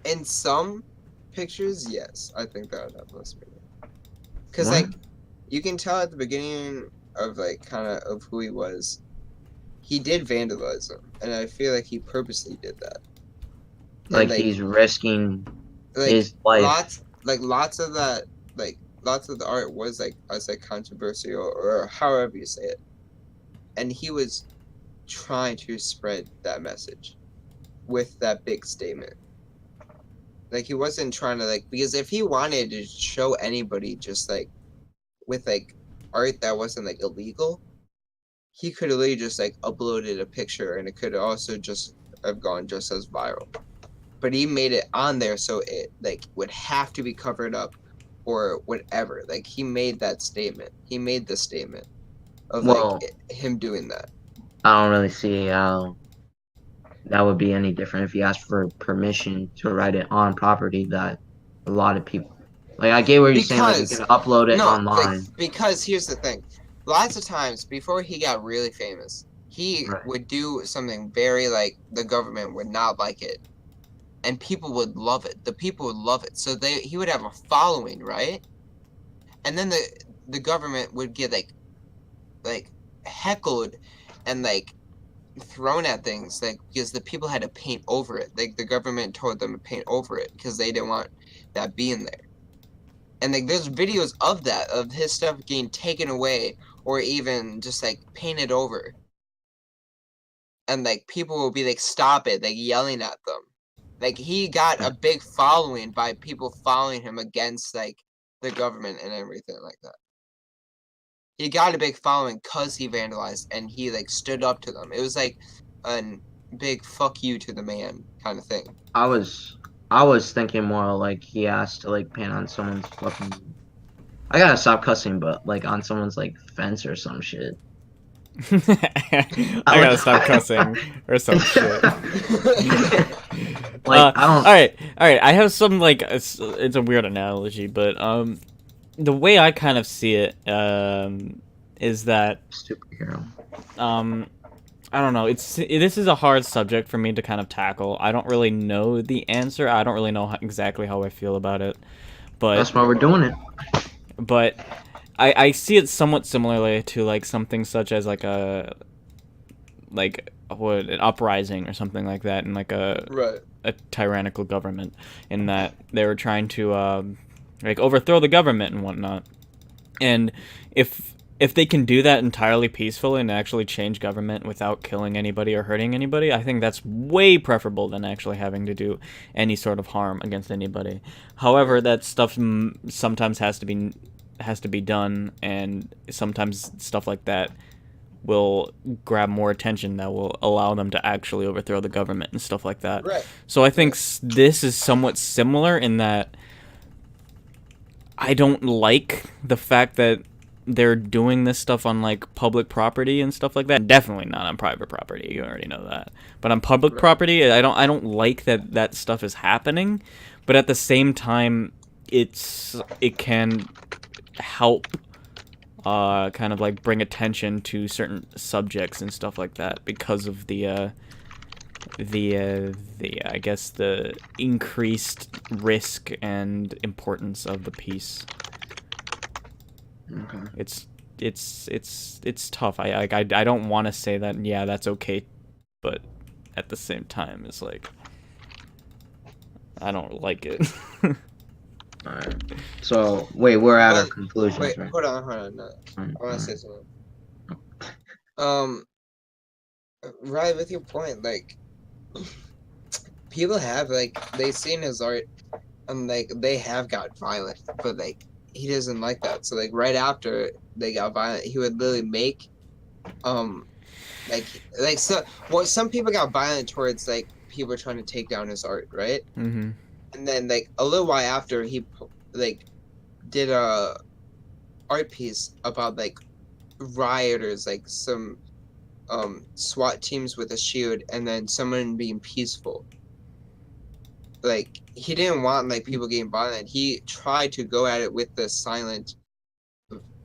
In some pictures, yes, I think that would have less meaning. Because What? like you can tell at the beginning of like kind of who he was, he did vandalism, and I feel like he purposely did that. Like And he's risking like his life. lots of that, like lots of the art was like controversial or however you say it, and he was trying to spread that message with that big statement. Like he wasn't trying to like, because if he wanted to show anybody just like with like art that wasn't like illegal, he could have literally just like uploaded a picture and it could also just have gone just as viral. But he made it on there so it like would have to be covered up or whatever. Like he made that statement. He made the statement of Well, like him doing that. I don't really see how that would be any different if you asked for permission to write it on property that a lot of people. Like I get what you're saying. Like you can upload it online. Because here's the thing. Lots of times before he got really famous, he Right. would do something very like the government would not like it. And people would love it. The people would love it. So he would have a following, right? And then the government would get like heckled and like thrown at things like because the people had to paint over it. Like the government told them to paint over it because they didn't want that being there. And like there's videos of that, of his stuff getting taken away or even just like painted over. And like people will be like, stop it, like yelling at them. Like he got a big following by people following him against like the government and everything like that. He got a big following because he vandalized and he like stood up to them. It was like a big fuck you to the man kind of thing. I was thinking more like he asked to like paint on someone's fucking. I gotta stop cussing, but like on someone's like fence or some shit. I gotta stop cussing or some shit. Like I don't. All right. I have some like it's a weird analogy, but the way I kind of see it is that Superhero. I don't know. This is a hard subject for me to kind of tackle. I don't really know the answer. I don't really know exactly how I feel about it, but That's why we're doing it. But I see it somewhat similarly to like something such as like an uprising or something like that, and like a tyrannical government, in that they were trying to like overthrow the government and whatnot. And if they can do that entirely peacefully and actually change government without killing anybody or hurting anybody, I think that's way preferable than actually having to do any sort of harm against anybody. However, that stuff sometimes has to be done, and sometimes stuff like that will grab more attention that will allow them to actually overthrow the government and stuff like that. Right. So I think this is somewhat similar in that I don't like the fact that they're doing this stuff on like public property and stuff like that. Definitely not on private property. You already know that. But on public property, I don't like that stuff is happening. But at the same time, it can help kind of like bring attention to certain subjects and stuff like that because of the I guess the increased risk and importance of the piece. Okay. It's tough. I don't want to say that that's okay, but at the same time it's like I don't like it. Alright. So wait, we're at our conclusions, Wait, right? hold on. No. I want to say something. Right, with your point, like people have like they've seen his art and like they have got violent, but like he doesn't like that. So like right after they got violent, he would literally make some people got violent towards like people trying to take down his art, right? Mm-hmm. And then like a little while after, he like did a art piece about like rioters, like some SWAT teams with a shield, and then someone being peaceful. Like he didn't want like people getting violent. He tried to go at it with the silent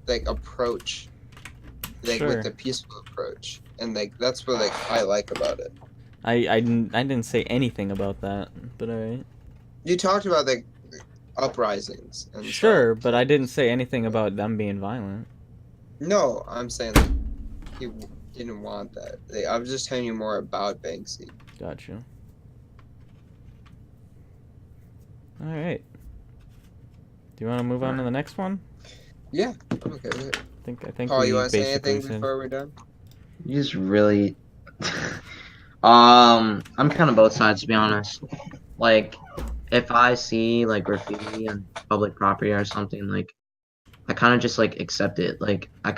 like approach, like with the peaceful approach, and like that's what like I like about it. I didn't say anything about that, but alright. You talked about like uprisings and sure, stuff. but I didn't say anything about them being violent. No, I'm saying like he didn't want that. Like, I'm just telling you more about Banksy. Got you. All right. Do you want to move on to the next one? Yeah, I'm okay with it. I think Paul, you we want to say basically anything said. before we're done? You just really. I'm kind of both sides to be honest. Like, if I see like graffiti on public property or something, like I kind of just like accept it. Like I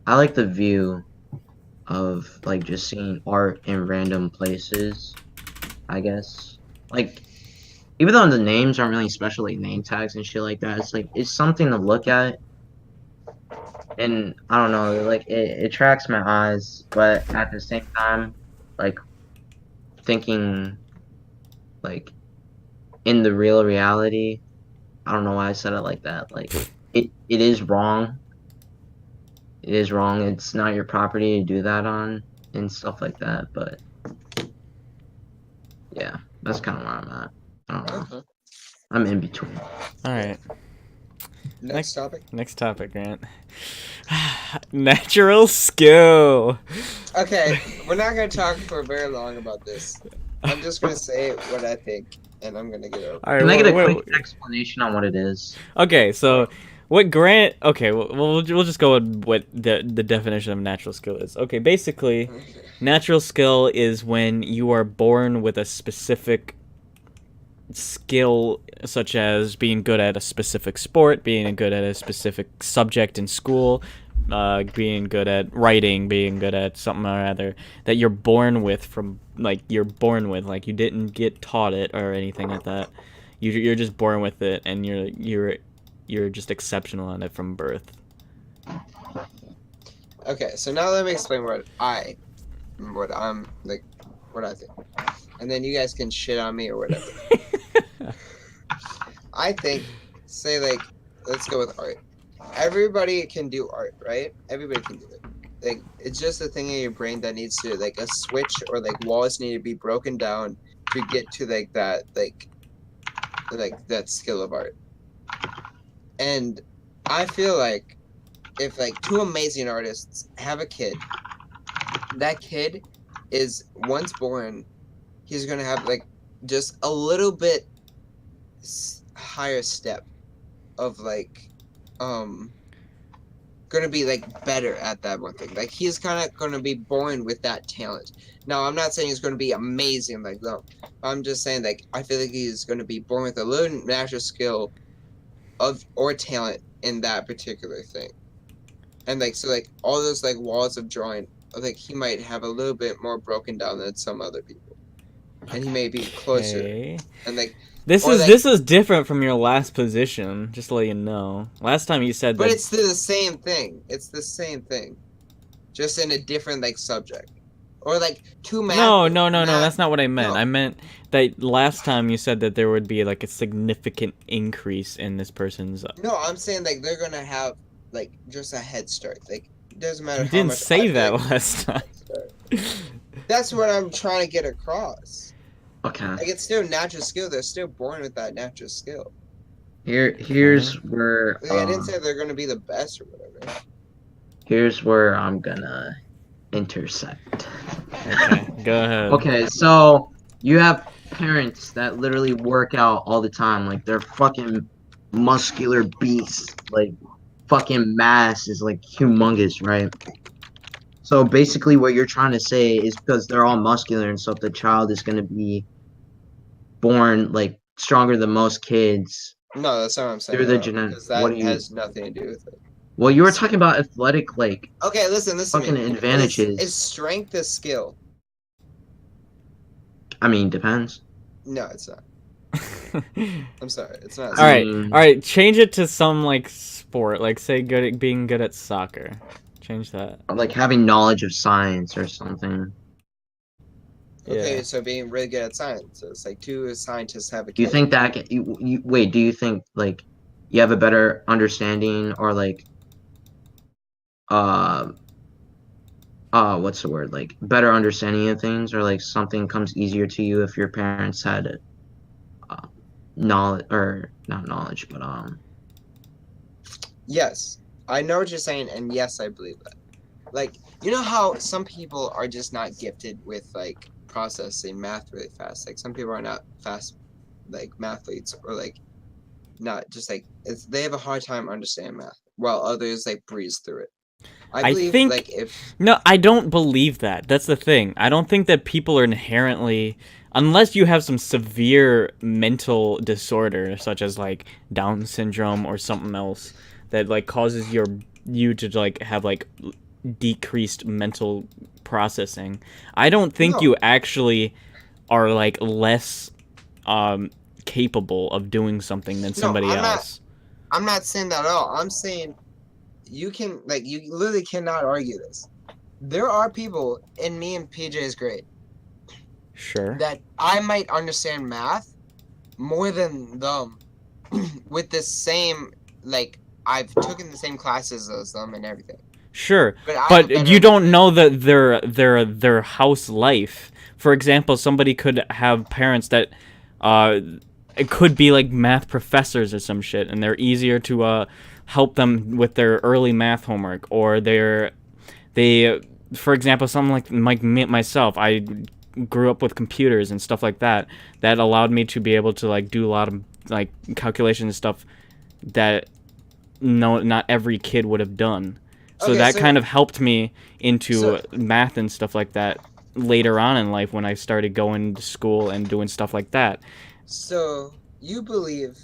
like the view of like just seeing art in random places, I guess. Like even though the names aren't really special, like name tags and shit like that, it's like it's something to look at, and I don't know, like it attracts my eyes, but at the same time, like thinking like in the real reality, I don't know why I said it like that. Like it is wrong. It is wrong. It's not your property to do that on and stuff like that, but yeah, that's kind of where I'm at. I don't know. Okay. I'm in between. All right. Next topic. Next topic, Grant. Natural skill. Okay, we're not gonna talk for very long about this. I'm just gonna say what I think, and I'm gonna get over. All right. Can I get a wait, quick explanation on what it is? Okay, so what Grant? Okay, we'll just go with what the definition of natural skill is. Okay, basically, natural skill is when you are born with a specific skill, such as being good at a specific sport, being good at a specific subject in school, being good at writing, being good at something or other that you're born with like you didn't get taught it or anything like that. You're just born with it, and you're just exceptional at it from birth. Okay, so now let me explain what I'm like, what I think, and then you guys can shit on me or whatever. I think, say like, let's go with art. Everybody can do art, right? Everybody can do it. Like, it's just a thing in your brain that needs to, like, a switch or like walls need to be broken down to get to like that skill of art. And I feel like if like two amazing artists have a kid, that kid is once born, he's gonna have like just a little bit higher step of like gonna be like better at that one thing. Like he's kind of gonna be born with that talent. Now I'm not saying he's gonna be amazing like no. I'm just saying like I feel like he's gonna be born with a little natural skill of or talent in that particular thing. And like so like all those like walls of drawing, like he might have a little bit more broken down than some other people. And he may be closer. Okay. And like This or is like, this is different from your last position. Just to let you know. Last time you said but that. it's still the same thing. It's the same thing, just in a different like subject, or like two math. No. That's not what I meant. No. I meant that last time you said that there would be like a significant increase in this person's. No, I'm saying like they're gonna have like just a head start. Like it doesn't matter You how didn't much. say I that like last time. That's what I'm trying to get across. Okay. Like it's still natural skill. They're still born with that natural skill. Here's where Like, I didn't say they're gonna be the best or whatever. here's where I'm gonna intersect. Okay, go ahead. Okay, so you have parents that literally work out all the time, like they're fucking muscular beasts, like fucking mass is like humongous, right? So basically what you're trying to say is because they're all muscular and stuff, the child is gonna be born like stronger than most kids No, that's not what I'm saying. through the Because genetic. that has nothing to do with it. Well, you were talking about athletic, like Okay, listen to fucking me. advantages. Is strength a skill? I mean, depends. No, it's not. I'm sorry, it's not. All right. Change it to some like sport, like say being good at soccer. Change that. Like having knowledge of science or something. Okay, Yeah. so being really good at science. So it's like two scientists have a kid. Do you think that wait? Do you think like you have a better understanding or like what's the word, like better understanding of things, or like something comes easier to you if your parents had knowledge, or not knowledge, but Yes, I know what you're saying, and yes, I believe that. Like, you know how some people are just not gifted with like processing math really fast. Like some people are not fast, like mathletes, or like not just like they have a hard time understanding math, while others like breeze through it. I I believe think like if no, I don't believe that. That's the thing. I don't think that people are inherently, unless you have some severe mental disorder such as like Down syndrome or something else that like causes you to like have like decreased mental processing. I don't think no, you actually are like less capable of doing something than no, somebody else. I'm not saying that at all. I'm saying you can like you literally cannot argue this. There are people in me and PJ's grade Sure. that I might understand math more than them with the same like I've taken the same classes as them and everything. Sure, But I have a but better you don't understanding. know that their house life. For example, somebody could have parents that it could be like math professors or some shit, and they're easier to help them with their early math homework, or they for example, something like myself, I grew up with computers and stuff like that. That allowed me to be able to like do a lot of like calculations and stuff that no, not every kid would have done. So Okay, that kind of helped me into so math and stuff like that later on in life when I started going to school and doing stuff like that. so you believe,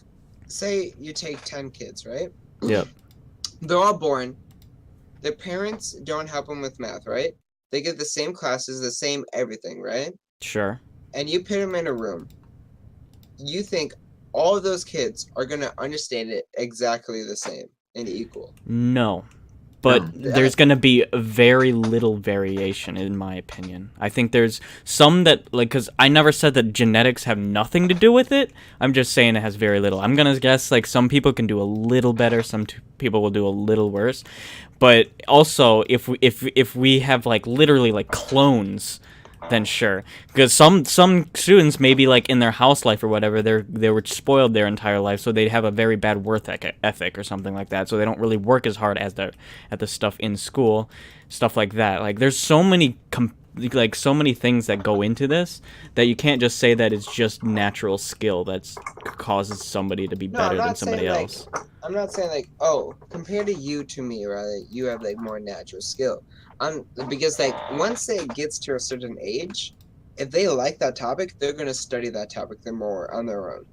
say you take 10 kids, right? Yep. They're all born. Their parents don't help them with math, right? They get the same classes, the same everything, right? Sure. And you put them in a room. You think all of those kids are going to understand it exactly the same and equal. No. But No. there's going to be very little variation, in my opinion. I think there's some that, like, because I never said that genetics have nothing to do with it. I'm just saying it has very little. I'm going to guess, like, some people can do a little better, some people will do a little worse. But also, if we have, like, literally, like, clones, then sure. Because some students, maybe, like, in their house life or whatever, they were spoiled their entire life, so they have a very bad work ethic or something like that, so they don't really work as hard as at the stuff in school, stuff like that. Like, there's so many so many things that go into this that you can't just say that it's just natural skill that causes somebody to be No, I'm better than not saying somebody like else. I'm not saying like, oh, compared to you to me, right? You have like more natural skill. Because like once it gets to a certain age, if they like that topic, they're gonna study that topic more on their own.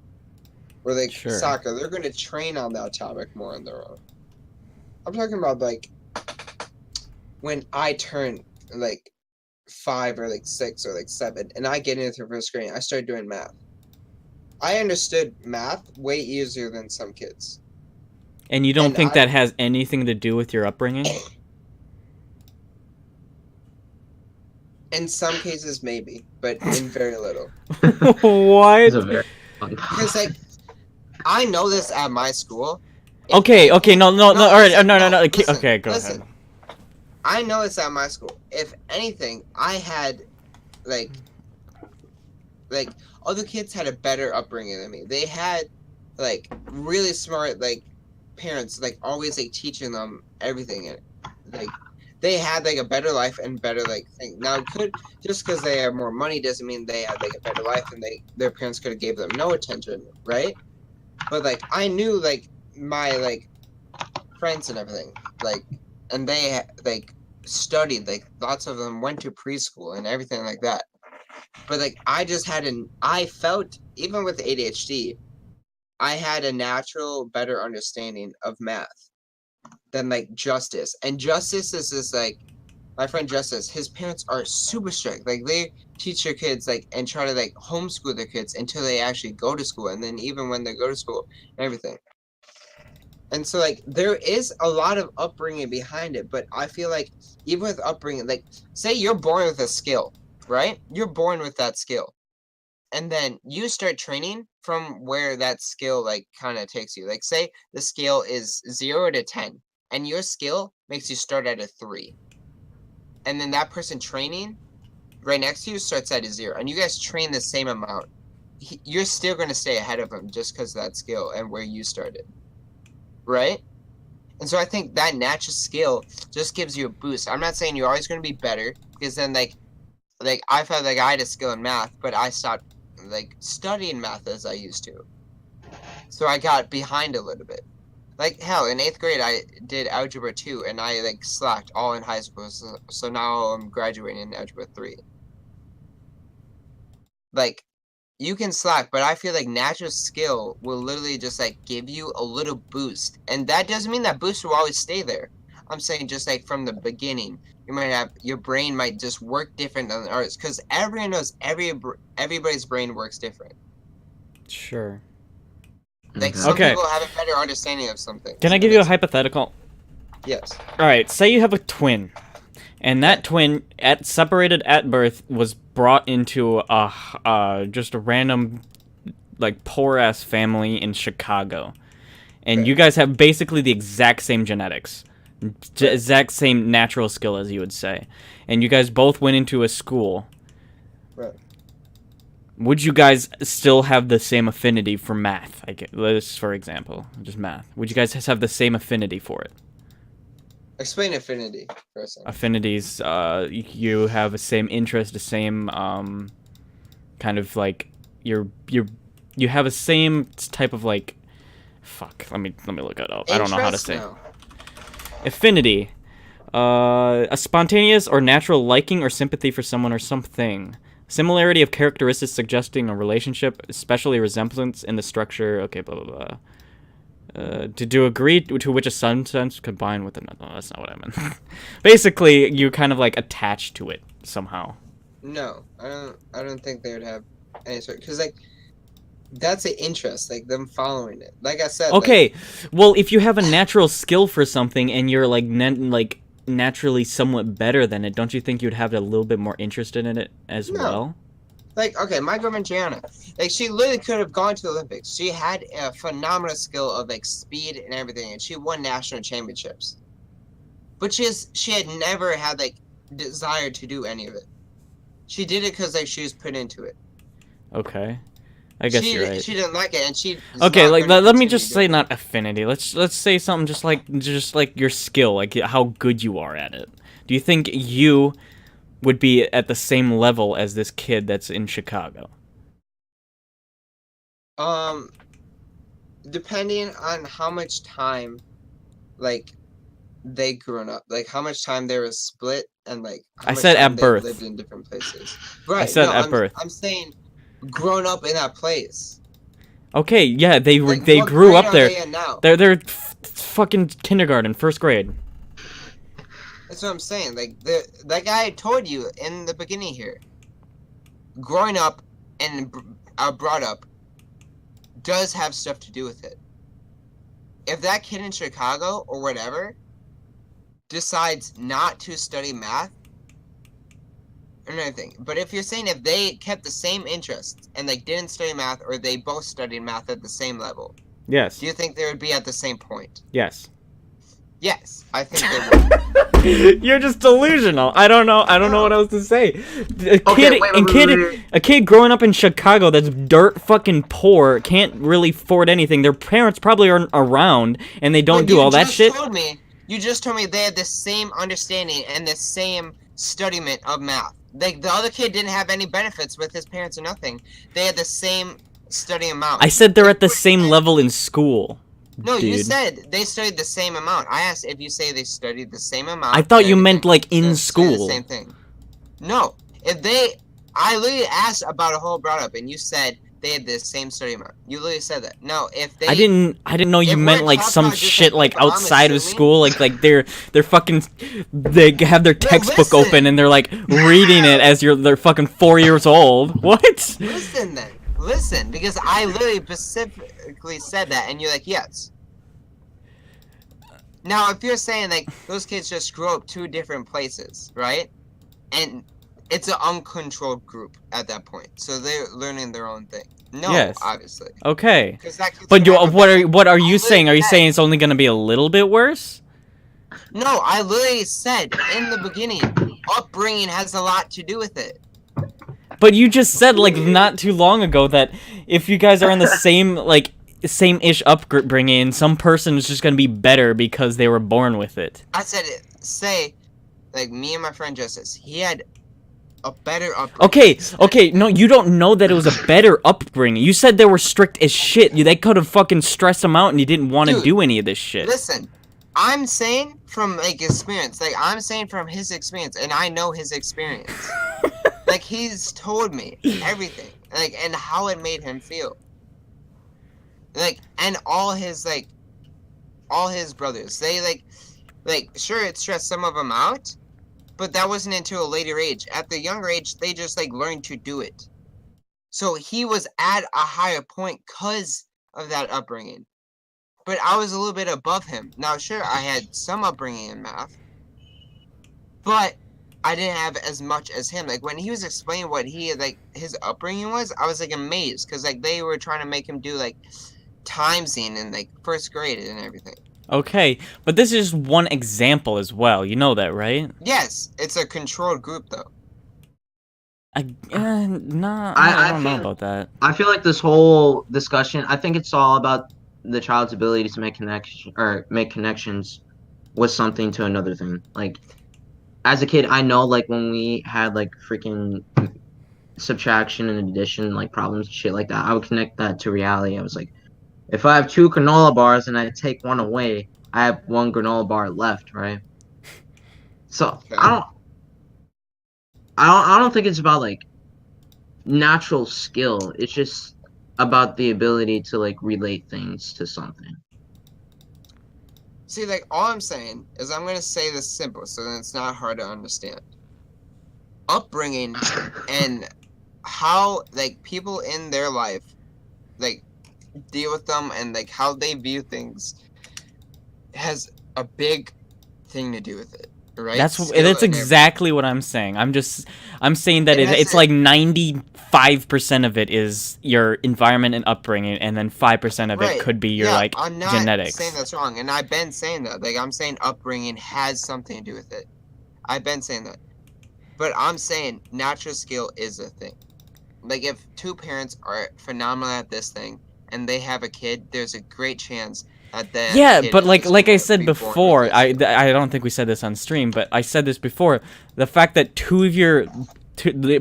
Or like Sure. soccer, they're gonna train on that topic more on their own. I'm talking about like when I turn like 5 or like 6 or like 7 and I get into first grade, I start doing math. I understood math way easier than some kids. And you don't And think that has anything to do with your upbringing? in some cases maybe, but in very little. What? It's a very Because like I know this at my school. Okay, no, all right, listen, no. listen, Okay, go listen. ahead. I know this at my school. If anything, I had like other kids had a better upbringing than me. They had like really smart like parents like always like teaching them everything, and like they had like a better life and better like thing. Now could just because they have more money doesn't mean they had like a better life and their parents could have gave them no attention, right? But like I knew like my like friends and everything, like, and they like studied, like lots of them went to preschool and everything like that. But like I felt even with ADHD, I had a natural better understanding of math than like Justice. And Justice is this like my friend Justice, his parents are super strict. Like they teach their kids like and try to like homeschool their kids until they actually go to school, and then even when they go to school and everything. And so like there is a lot of upbringing behind it, but I feel like even with upbringing, like say you're born with a skill, right? You're born with that skill. And then you start training from where that skill like kind of takes you. Like say the scale is 0 to 10 and your skill makes you start at a 3. And then that person training right next to you starts at a 0 and you guys train the same amount. You're still going to stay ahead of him just because of that skill and where you started. Right? And so I think that natural skill just gives you a boost. I'm not saying you're always going to be better, because then like I felt like I had a skill in math, but I stopped like studying math as I used to. So I got behind a little bit. Like hell, in 8th grade I did algebra 2 and I like slacked all in high school. So now I'm graduating in algebra 3. Like you can slack, but I feel like natural skill will literally just like give you a little boost. And that doesn't mean that boost will always stay there. I'm saying just like from the beginning, you might have your brain might just work different than ours, because everyone knows everybody's brain works different. Sure. Like some people have a better understanding of something. Can I give you a hypothetical? Yes. All right. Say you have a twin, and that twin, separated at birth, was brought into just a random, like poor ass family in Chicago, and you guys have basically the exact same genetics, exact same natural skill, as you would say, and you guys both went into a school. Right. Would you guys still have the same affinity for math? Let's, for example, just math. Would you guys have the same affinity for it? Explain affinity for a second. Affinities, you have the same interest, the same, kind of like, you have a same type of like, fuck, let me look it up. I don't know how to say. No. Affinity, a spontaneous or natural liking or sympathy for someone or something. Similarity of characteristics suggesting a relationship, especially resemblance in the structure. Okay, blah, blah, blah. To agree to which a substance combined with another. No, that's not what I meant. Basically, you kind of like attach to it somehow. No, I don't think they would have any sort, because like that's an interest, like them following it. Like I said. Okay, well, if you have a natural skill for something and you're like naturally somewhat better than it, don't you think you'd have a little bit more interested in it as well? Like, okay, my girlfriend Gianna, like she literally could have gone to the Olympics. She had a phenomenal skill of like speed and everything, and she won national championships. But she had never had like desire to do any of it. She did it because like she was put into it. Okay, I guess you're right. She didn't like it, and she. Okay, like let me just say not affinity. Let's say something just like your skill, like how good you are at it. Do you think you would be at the same level as this kid that's in Chicago? Depending on how much time, like, they grown up, like how much time they were split, and like how much said time at they birth. lived in different places. Right. I said at birth. I'm saying, grown up in that place. Okay, yeah, they Like, they what grew grade up are there. they in now? They're fucking kindergarten, first grade. That's what I'm saying. Like that guy told you in the beginning here. Growing up and brought up does have stuff to do with it. If that kid in Chicago or whatever decides not to study math or anything, but if you're saying if they kept the same interests and like didn't study math, or they both studied math at the same level, Yes. do you think they would be at the same point? Yes. Yes, I think they would. You're just delusional. I don't know what else to say. A kid growing up in Chicago that's dirt fucking poor, can't really afford anything. Their parents probably aren't around, and they don't do all that shit. You just told me they had the same understanding and the same studiment of math. Like the other kid didn't have any benefits with his parents or nothing. They had the same study amount. I said they're at the same level in school. No, dude. You said they studied the same amount. I asked if you say they studied the same amount. I thought you meant like in school. The same thing. No, I literally asked about a whole brought up, and you said they had the same study amount. You literally said that. No, if they. I didn't know you meant like some shit like outside of school, like they're fucking, they have their textbook open and they're like reading it as they're fucking 4 years old. What? Listen then. Listen, because I literally specifically said that, and you're like, yes. Now, if you're saying, like, those kids just grew up 2 different places, right? And it's an uncontrolled group at that point, so they're learning their own thing. No, yes. Obviously. Okay. But what are you saying? Are you saying it's only going to be a little bit worse? No, I literally said in the beginning, upbringing has a lot to do with it. But you just said, like, not too long ago that if you guys are in the same, like, same-ish upbringing. Some person is just gonna be better because they were born with it. I said it. Say, like me and my friend Justice, he had a better upbringing. Okay, no, you don't know that it was a better upbringing. You said they were strict as shit. They could have fucking stressed him out and you didn't want to Dude, do any of this shit. Listen, I'm saying from, like, experience. Like, I'm saying from his experience, and I know his experience. Like, he's told me everything. Like, and how it made him feel. Like, and all his brothers. They, like, sure, it stressed some of them out, but that wasn't until a later age. At the younger age, they just, like, learned to do it. So he was at a higher point because of that upbringing. But I was a little bit above him. Now, sure, I had some upbringing in math, but I didn't have as much as him. Like, when he was explaining what his upbringing was, I was, like, amazed. Because, like, they were trying to make him do, like, timesing in, like, first grade and everything. Okay, but this is just one example as well. You know that, right? Yes, it's a controlled group, though. I don't know about that. I feel like this whole discussion, I think it's all about the child's ability to make connections with something to another thing. Like, as a kid, I know, like, when we had, like, freaking subtraction and addition, like, problems, shit like that, I would connect that to reality. I was like, if I have 2 granola bars and I take one away, I have 1 granola bar left, right? So Okay. I don't think it's about, like, natural skill. It's just about the ability to, like, relate things to something. See, like, all I'm saying is I'm going to say this simple so that it's not hard to understand. Upbringing and how, like, people in their life, like, deal with them and, like, how they view things has a big thing to do with it, right? That's exactly what I'm saying. I'm saying that it's like 95% of it is your environment and upbringing, and then 5% of it could be your I'm not genetics. saying that's wrong, and I've been saying that. Like, I'm saying upbringing has something to do with it. I've been saying that, but I'm saying natural skill is a thing. Like, if 2 parents are phenomenal at this thing and they have a kid, there's a great chance that kid but is like I gonna said be born before, with I it. don't think we said this on stream, but I said this before. The fact that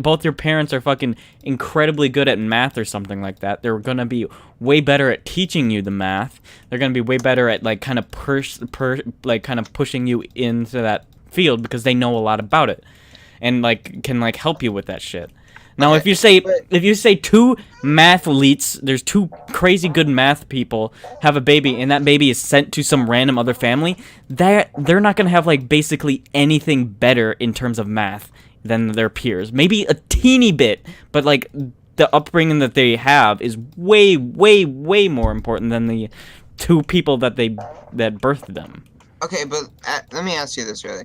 both your parents are fucking incredibly good at math or something like that, they're gonna be way better at teaching you the math. They're gonna be way better at, like, kind of pushing you into that field because they know a lot about it, and, like, can, like, help you with that shit. Now, Okay, if you say 2 mathletes, there's 2 crazy good math people have a baby, and that baby is sent to some random other family, they're not gonna have, like, basically anything better in terms of math than their peers. Maybe a teeny bit, but, like, the upbringing that they have is way, way, way more important than the 2 people that birthed them. Okay, but let me ask you this, really.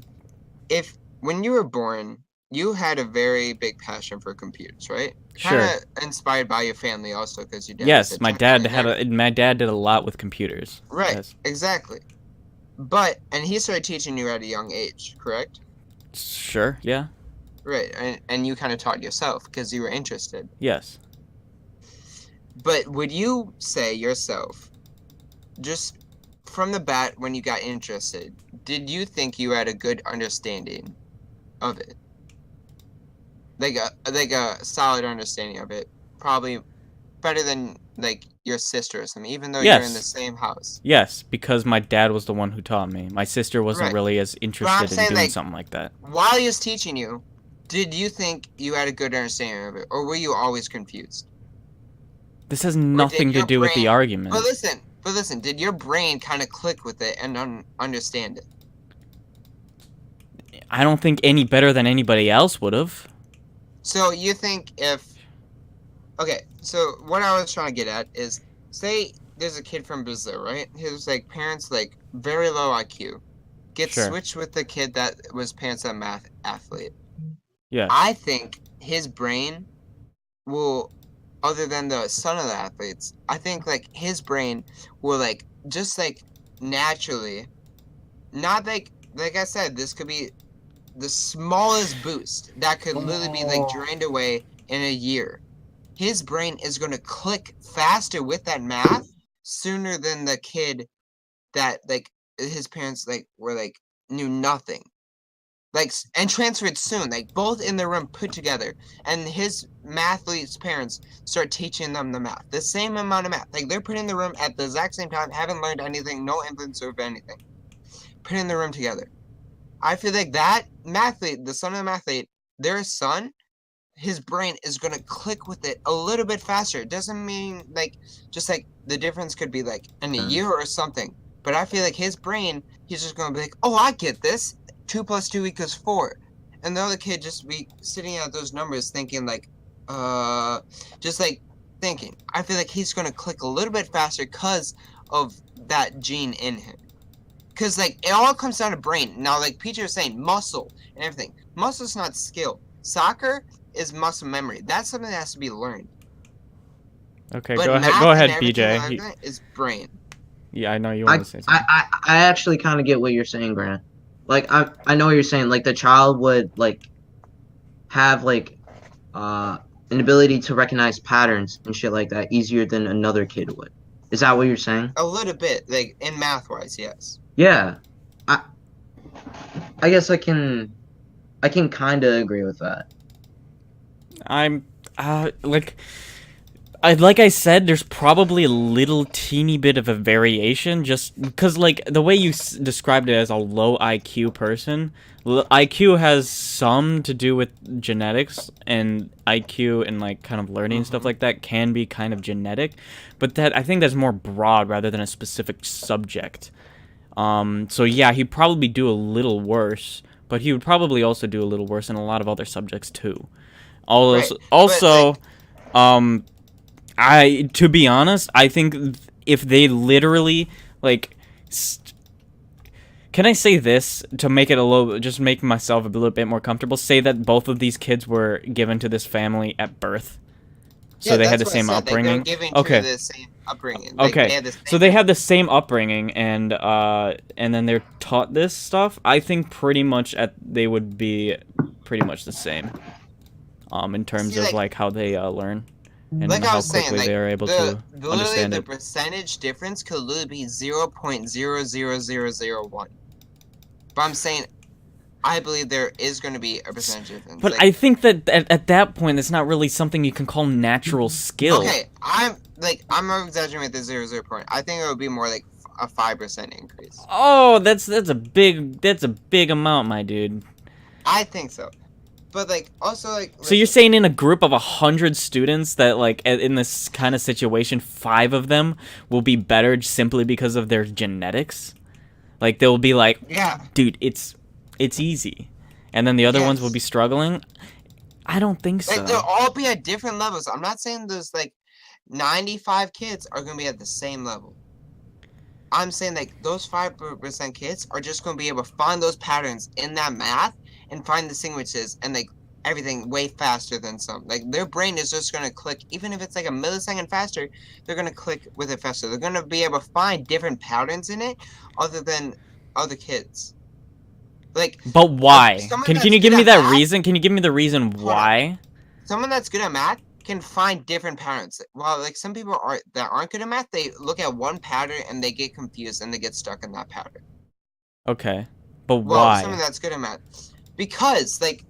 If when you were born, you had a very big passion for computers, right? Sure. Kind of inspired by your family also, because your dad. Yes, my dad did a lot with computers. Right, Yes. exactly. And he started teaching you at a young age, correct? Sure, yeah. Right, and you kind of taught yourself because you were interested. Yes. But would you say yourself, just from the bat when you got interested, did you think you had a good understanding of it? Like a solid understanding of it, probably better than, like, your sister or something, even though you're in the same house. Yes, because my dad was the one who taught me. My sister wasn't really as interested in doing something like that. While he was teaching you, did you think you had a good understanding of it, or were you always confused? This has nothing to do with the argument. But listen, did your brain kind of click with it and understand it? I don't think any better than anybody else would have. So you think okay, so what I was trying to get at is, say there's a kid from Brazil, right? His, like, parents, like, very low IQ, gets switched with the kid that was parents a math athlete. Yeah. I think his brain will, other than the son of the athletes, I think, like, his brain will, like, just, like, naturally, not, like I said, this could be the smallest boost that could literally be, like, drained away in a year. His brain is going to click faster with that math, sooner than the kid that like his parents like were like knew nothing. Like and transferred soon, like both in the room put together, and his mathlete's parents start teaching them the math, the same amount of math. Like they're put in the room at the exact same time, haven't learned anything, no influence of anything. Put in the room together. I feel like that mathlete, the son of the mathlete, their son, his brain is gonna click with it a little bit faster. It doesn't mean like just like the difference could be like in a year or something. But I feel like his brain, he's just gonna be like, oh, I get this. 2 + 2 = 4. And the other kid just be sitting at those numbers thinking like, just like thinking. I feel like he's gonna click a little bit faster because of that gene in him. Because like it all comes down to brain. Now like Peter was saying, muscle and everything. Muscle's not skill. Soccer is muscle memory. That's something that has to be learned. Okay, But go ahead. math Go and ahead, everything BJ. like that is brain. Yeah, I know you I, want to say something. I actually kind of get what you're saying, Grant. Like I know what you're saying. Like the child would like have like an ability to recognize patterns and shit like that easier than another kid would. Is that what you're saying? A little bit, like in math wise, yes. Yeah. I guess I can kind of agree with that. I'm like I said, there's probably a little teeny bit of a variation, just because like the way you described it as a low IQ person, IQ has some to do with genetics, and IQ and like kind of learning and stuff like that can be kind of genetic, but that I think that's more broad rather than a specific subject. So yeah, he'd probably do a little worse, but he would probably also do a little worse in a lot of other subjects too. Also, to be honest, I think if they literally, like, can I say this to make it a little, just make myself a little bit more comfortable? Say that both of these kids were given to this family at birth. So they had the same upbringing. Like, they're giving okay. to the same upbringing. Like, okay. So they have the same upbringing, and then they're taught this stuff. I think pretty much they would be pretty much the same. In terms of like how they learn. And like how I was saying, quickly like, they are able to understand the it. percentage difference could literally be 0.00001. But I'm saying, I believe there is going to be a percentage difference. But like, I think that at that point, it's not really something you can call natural skill. Okay, I'm exaggerating with the 0.0 point. I think it would be more like a 5% increase. Oh, that's a big amount, my dude. I think so. But like also like so you're saying in a group of 100 students that like in this kind of situation 5 of them will be better simply because of their genetics? Like they'll be like, yeah, dude, it's easy. And then the other ones will be struggling? I don't think so. Like they'll all be at different levels. I'm not saying there's like 95 kids are going to be at the same level. I'm saying like those 5% kids are just going to be able to find those patterns in that math and find the sandwiches and like everything way faster than some. Like their brain is just gonna click, even if it's like a millisecond faster, they're gonna click with it faster. They're gonna be able to find different patterns in it other than other kids. Like, but why? Can you give me that math, reason? Can you give me the reason why? Someone that's good at math can find different patterns. While like some people that aren't good at math, they look at one pattern and they get confused and they get stuck in that pattern. Okay, but why? Someone that's good at math. Because like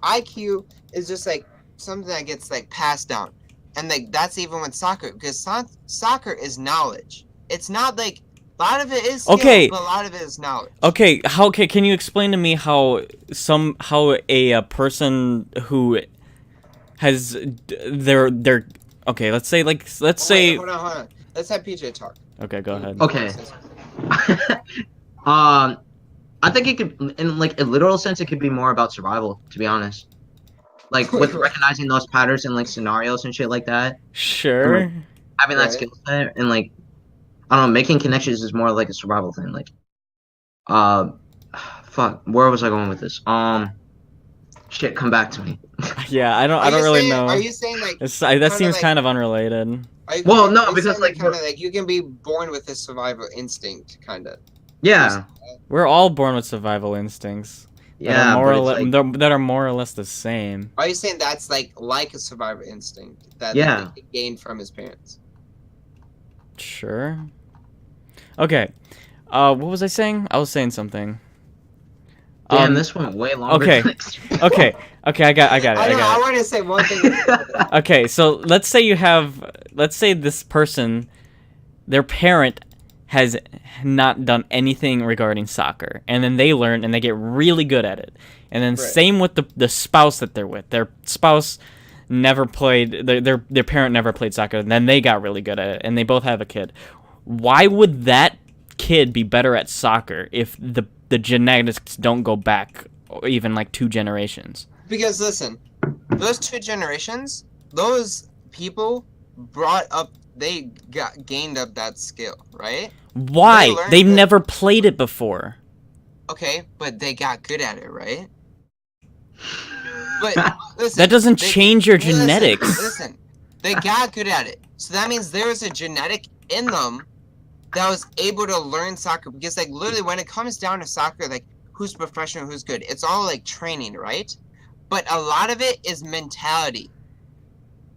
IQ is just like something that gets like passed down, and like that's even with soccer, because soccer is knowledge. It's not like a lot of it is skill, but a lot of it is knowledge. Okay, can you explain to me how a person who has their okay, let's say wait, hold on. Let's have PJ talk. Okay, go ahead. Okay. I think it could, in like a literal sense, it could be more about survival, to be honest. Like with recognizing those patterns in like scenarios and shit like that. Sure. And, like, having that skill set and like, I don't know, making connections is more like a survival thing. Like, fuck, where was I going with this? Shit, come back to me. Yeah, I don't really know. Are you saying like that seems kind of unrelated? Well, no, because like kind of like you can be born with this survival instinct, kind of. Yeah. We're all born with survival instincts. Yeah, that are more or less the same. Are you saying that's like a survival instinct that he gained from his parents? Sure. Okay. What was I saying? I was saying something. Damn, this went way longer. okay. Than expected. Okay. I got it. I know. I got want to say one thing. it. Okay, so let's say this person, their parent has not done anything regarding soccer, and then they learn and they get really good at it. And then Right. same with the spouse that they're with. Their spouse never played, their parent never played soccer, and then they got really good at it, and they both have a kid. Why would that kid be better at soccer if the genetics don't go back even like 2 generations? Because listen, those 2 generations, those people gained up that skill, right? Why? They learned They've that- never played it before. Okay, but they got good at it, right? But listen, That doesn't change your listen, genetics. Listen, they got good at it, so that means there was a genetic in them that was able to learn soccer. Because like literally, when it comes down to soccer, like who's professional, who's good, it's all like training, right? But a lot of it is mentality,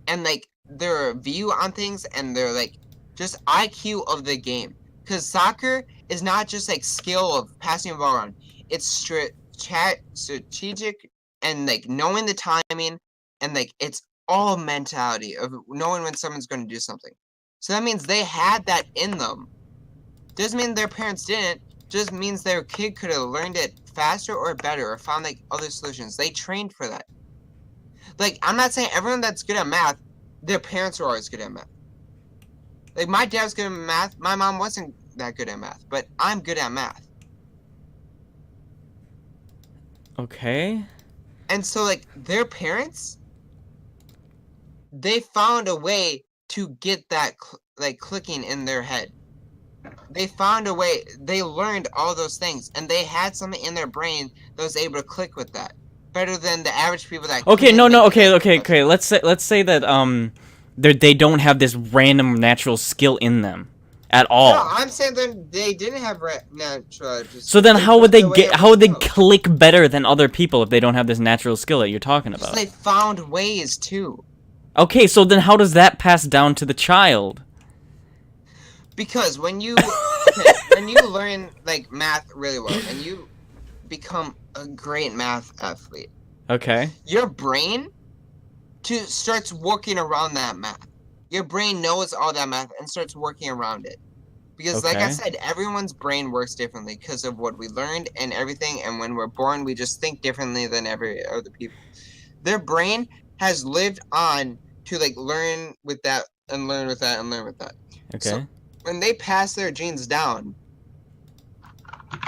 and like their view on things, and their like just IQ of the game. Because soccer is not just like skill of passing the ball around; it's strategic and like knowing the timing, and like it's all mentality of knowing when someone's going to do something. So that means they had that in them. Doesn't mean their parents didn't. Just means their kid could have learned it faster or better, or found like other solutions. They trained for that. Like, I'm not saying everyone that's good at math, their parents are always good at math. Like, my dad was good at math. My mom wasn't that good at math, but I'm good at math. Okay. And so, like, their parents, they found a way to get that, clicking in their head. They found a way. They learned all those things, and they had something in their brain that was able to click with that. Better than the average people that. Okay, couldn't, no, like, okay. Let's say that they don't have this random natural skill in them at all. No, I'm saying that they didn't have natural. So then how would they the way it how would they was. click better than other people if they don't have this natural skill that you're talking So about? they found ways too. Okay, so then how does that pass down to the child? Because when you learn like math really well and you become a great math athlete, Okay. your brain starts working around that math. Your brain knows all that math and starts working around it. Because like I Okay. said, everyone's brain works differently because of what we learned and everything, and when we're born we just think differently than every other people. Their brain has lived on to like learn with that and learn with that and learn with that. Okay. So, when they pass their genes down,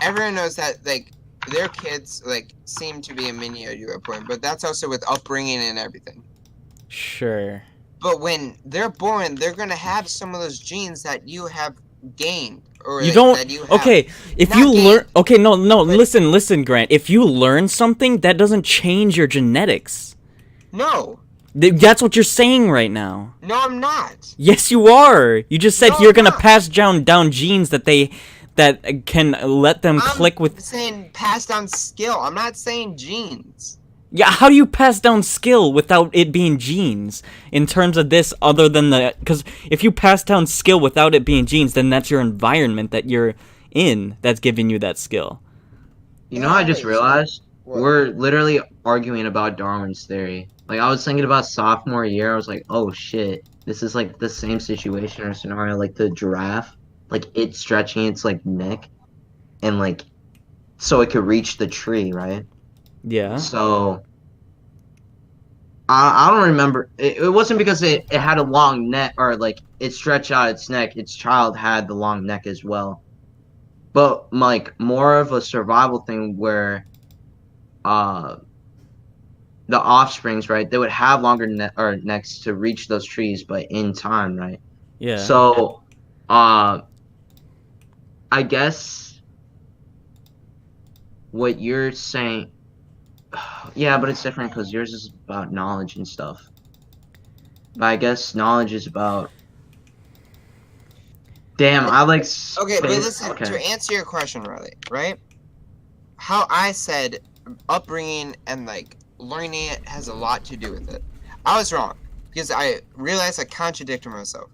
everyone knows that like their kids like seem to be a mini you at point, but that's also with upbringing and everything. Sure. But when they're born, they're gonna have some of those genes that you have gained, or You like, don't. that you have. Okay, if not you learn. gained, Okay, no, but- listen, Grant. If you learn something, that doesn't change your genetics. No, That's what you're saying right now. no, I'm not. Yes, you are. You just said No, you're I'm gonna not. pass down genes that can let them click with. I'm saying pass down skill. I'm not saying genes. Yeah, how do you pass down skill without it being genes? In terms of this, other than because if you pass down skill without it being genes, then that's your environment that you're in that's giving you that skill. You know, I just realized What? we're literally arguing about Darwin's theory. Like, I was thinking about sophomore year. I was like, oh shit, this is like the same situation or scenario, like the giraffe, like it stretching its like neck, and like so it could reach the tree, right? Yeah. So I don't remember. It wasn't because it had a long neck or like it stretched out its neck. Its child had the long neck as well, but like more of a survival thing where the offsprings, right? They would have longer necks to reach those trees, but in time, right? Yeah. So, I guess what you're saying, yeah, but it's different because yours is about knowledge and stuff. But I guess knowledge is about. Damn, I like. Okay, but space- listen, okay. to answer your question, Riley, right? How I said upbringing and like learning it has a lot to do with it. I was wrong because I realized I contradicted myself.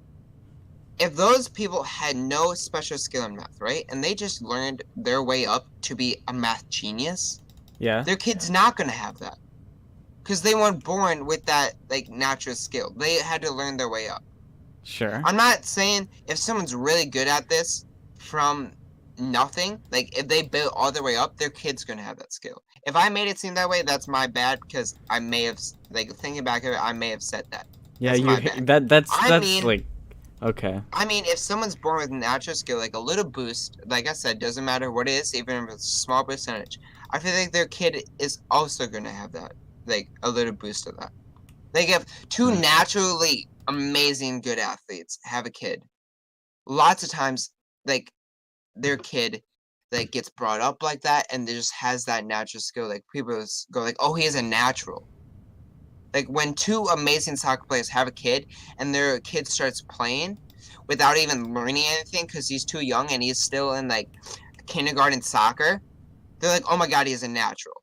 if those people had no special skill in math, right, and they just learned their way up to be a math genius, Yeah. their kid's not gonna have that, because they weren't born with that like natural skill. They had to learn their way up. Sure. I'm not saying if someone's really good at this from nothing, like if they build all their way up, their kid's gonna have that skill. If I made it seem that way, that's my bad, because I may have, like, thinking back of it, I may have said that. Yeah, That's my you bad. that's I mean- like okay. I mean, if someone's born with natural skill, like a little boost, like I said, doesn't matter what it is, even if it's a small percentage, I feel like their kid is also gonna have that, like a little boost of that. Like if two naturally amazing good athletes have a kid, lots of times, like their kid, like gets brought up like that, and they just has that natural skill. Like people go like, "Oh, he is a natural." Like when two amazing soccer players have a kid, and their kid starts playing without even learning anything because he's too young and he's still in like kindergarten soccer, they're like, "Oh my god, he's a natural."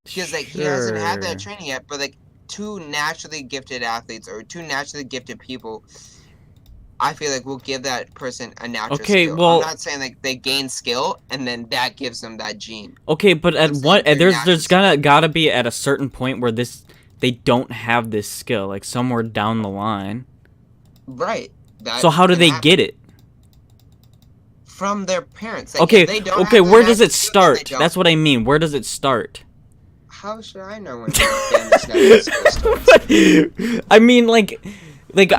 Because like he hasn't had that training yet, but like two naturally gifted athletes or two naturally gifted people, I feel like will give that person a natural Okay, skill. well- I'm not saying like they gain skill and then that gives them that gene. Okay, but at I'm saying what they're there's natural gotta be at a certain point where they don't have this skill, like somewhere down the line. Right. That So how do can they happen get it? from their parents? Like, Okay, if they don't okay, have the where does natural it skill, then they start? don't. That's what I mean. Where does it start? How should I know when this natural skill starts? I mean, like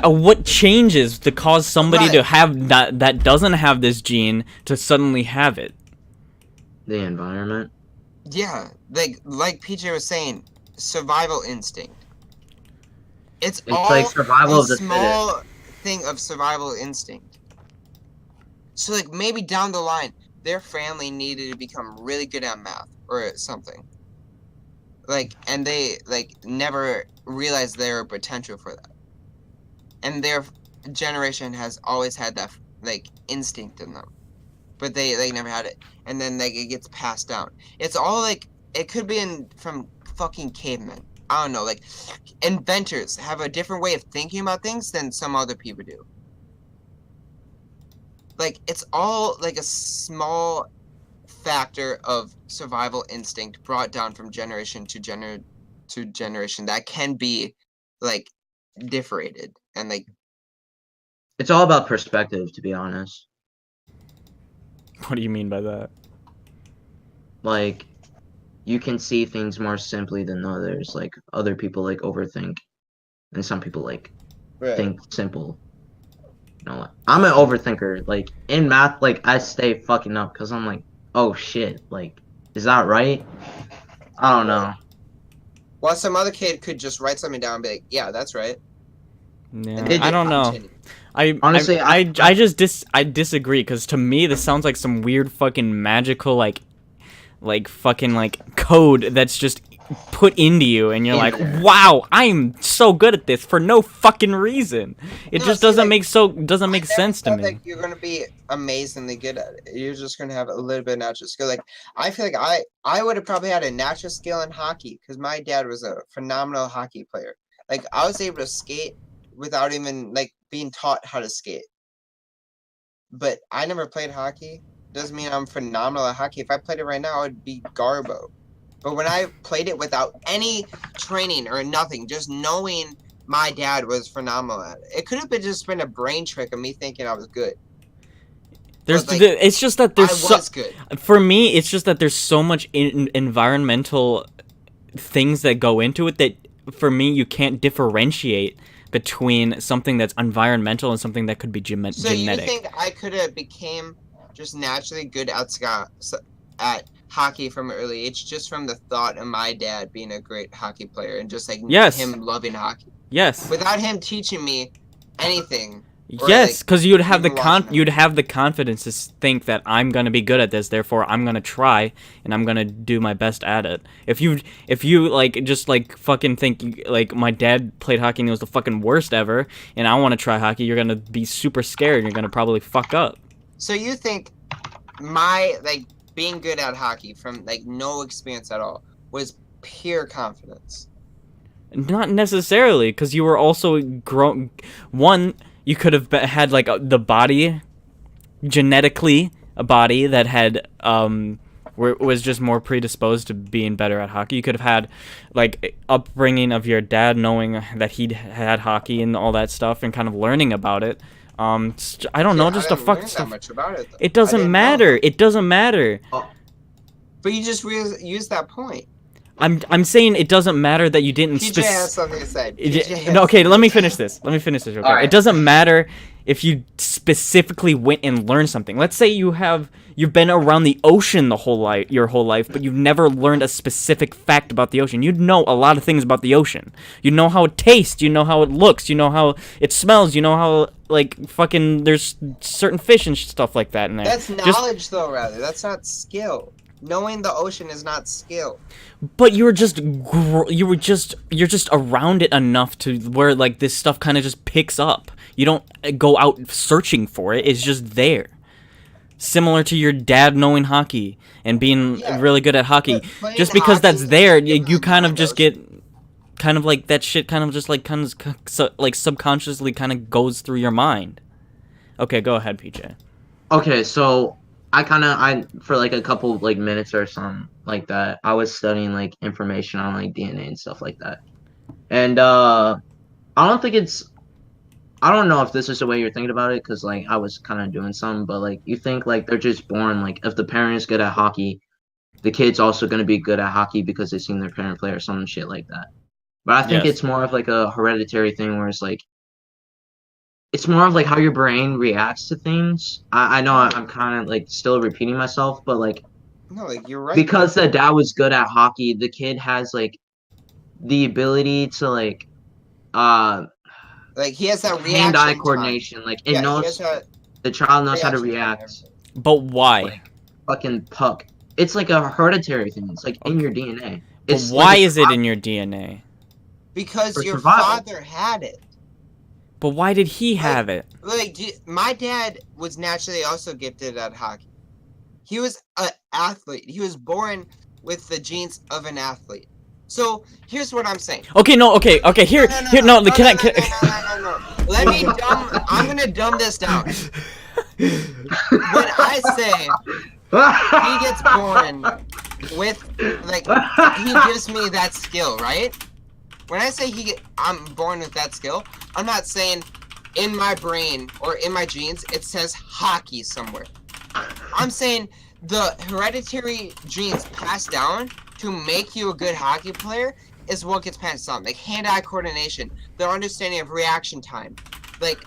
what changes to cause somebody Right. to have that doesn't have this gene to suddenly have it? The environment. Yeah, like PJ was saying, survival instinct. It's all like survival a of the small thing of survival instinct. So like maybe down the line, their family needed to become really good at math or something. Like, and they like never realized their potential for that. And their generation has always had that like instinct in them, but they like never had it. And then like it gets passed down. It's all like it could be from fucking cavemen. I don't know. Like inventors have a different way of thinking about things than some other people do. Like it's all like a small factor of survival instinct brought down from generation to generation that can be like differentiated and like It's all about perspective, to be honest. What do you mean by that? Like, you can see things more simply than others. Like, other people, like, overthink. And some people, like, think simple. You know, like, I'm an overthinker. Like, in math, like, I stay fucking up because I'm like, oh, shit. Like, is that right? I don't know. While some other kid could just write something down and be like, yeah, that's right. Yeah, And then I don't know. continue. Honestly, I disagree because to me this sounds like some weird fucking magical like fucking like code that's just put into you and you're like, Yeah. wow, I'm so good at this for no fucking reason. It No, just see, doesn't like, make I sense to never me. thought that you're gonna be amazingly good at it. You're just gonna have a little bit of natural skill. Like I feel like I would have probably had a natural skill in hockey because my dad was a phenomenal hockey player. Like I was able to skate without even like being taught how to skate. But I never played hockey. Doesn't mean I'm phenomenal at hockey. If I played it right now, I'd be Garbo. But when I played it without any training or nothing, just knowing my dad was phenomenal at it, it could have just been a brain trick of me thinking I was good. There's like, it's just that I there's was good. for me it's just that there's so much environmental things that go into it that for me you can't differentiate between something that's environmental and something that could be So genetic. you think I could have became just naturally good at hockey from an early age, just from the thought of my dad being a great hockey player and just like Yes. him loving hockey, Yes. without him teaching me anything? Or, Yes, like, because you'd have even watching it. you'd have the confidence to think that I'm gonna be good at this, therefore I'm gonna try and I'm gonna do my best at it. If you like just like fucking think like my dad played hockey and he was the fucking worst ever, and I want to try hockey, you're gonna be super scared and you're gonna probably fuck up. So you think my like being good at hockey from like no experience at all was pure confidence? Not necessarily, because you were also grown. One, you could have had like the body, genetically a body that had was just more predisposed to being better at hockey. You could have had like upbringing of your dad knowing that he had hockey and all that stuff and kind of learning about it. I don't know, just I a didn't fuck learn stuff. that much about it, though. It doesn't matter. It doesn't matter. But you just used that point. I'm saying it doesn't matter that you didn't. PJ has something to say. No, okay, let me finish this. Real quick. Alright. It doesn't matter if you specifically went and learned something. Let's say you've been around the ocean your whole life, but you've never learned a specific fact about the ocean. You'd know a lot of things about the ocean. You know how it tastes. You know how it looks. You know how it smells. You know how like fucking there's certain fish and stuff like that in there. That's knowledge, though. Rather, that's not skill. Knowing the ocean is not skill. But you're just around it enough to where like this stuff kind of just picks up. You don't go out searching for it. It's just there. Similar to your dad knowing hockey and being really good at hockey. Just because that's there, you kind of just get kind of like that shit kind of just like kind of like subconsciously kind of goes through your mind. Okay, go ahead, PJ. Okay, so I for like a couple like minutes or something like that, I was studying like information on like DNA and stuff like that. And I don't know if this is the way you're thinking about it, because like I was kind of doing something, but like you think like they're just born, like if the parent is good at hockey, the kid's also going to be good at hockey because they've seen their parent play or some shit like that. But I think it's more of like a hereditary thing where it's like, it's more of like how your brain reacts to things. I know I'm kind of like still repeating myself, but like, no, like you're right. Because the dad was good at hockey, the kid has like the ability to like he has that reaction hand-eye time. Coordination. Like it knows the child knows how to react. But why? Like, fucking puck. It's like a hereditary thing. It's like in your DNA. But why is it in your DNA? Because your father had it. But why did he have it? Like, my dad was naturally also gifted at hockey. He was an athlete. He was born with the genes of an athlete. So here's what I'm saying. Okay, no. Let me I'm gonna dumb this down. When I say he gets born with, like, he gives me that skill, right? When I say I'm born with that skill, I'm not saying in my brain or in my genes it says hockey somewhere. I'm saying the hereditary genes passed down to make you a good hockey player is what gets passed on. Like hand-eye coordination, their understanding of reaction time, like,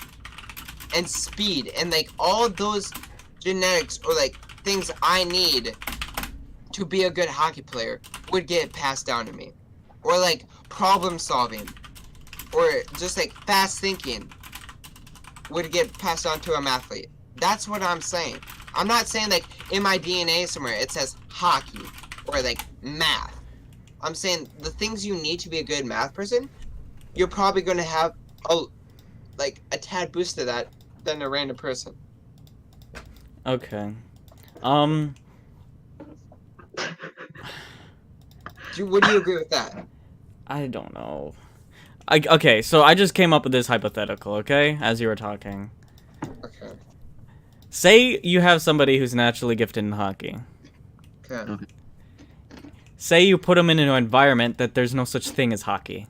and speed, and like all of those genetics or like things I need to be a good hockey player would get passed down to me. Or like problem solving, or just like fast thinking would get passed on to an athlete. That's what I'm saying. I'm not saying like in my DNA somewhere it says hockey or like math. I'm saying the things you need to be a good math person, you're probably going to have a tad boost to that than a random person. Okay. Would you agree with that? I don't know. Okay, so I just came up with this hypothetical, okay? As you were talking. Okay. Say you have somebody who's naturally gifted in hockey. Okay. Say you put him in an environment that there's no such thing as hockey.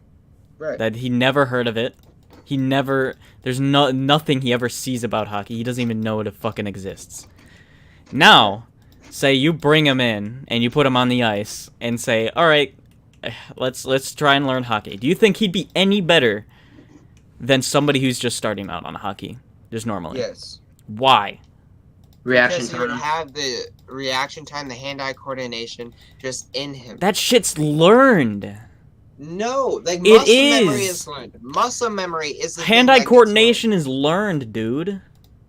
Right. That he never heard of it. There's nothing he ever sees about hockey. He doesn't even know it fucking exists. Now, say you bring him in and you put him on the ice and say, all right, let's try and learn hockey. Do you think he'd be any better than somebody who's just starting out on hockey, just normally? Yes. Why? Reaction time. Because he would have the reaction time, the hand-eye coordination just in him. That shit's learned. No, like it muscle is. memory is learned. Muscle memory is the hand-eye coordination is learned, dude.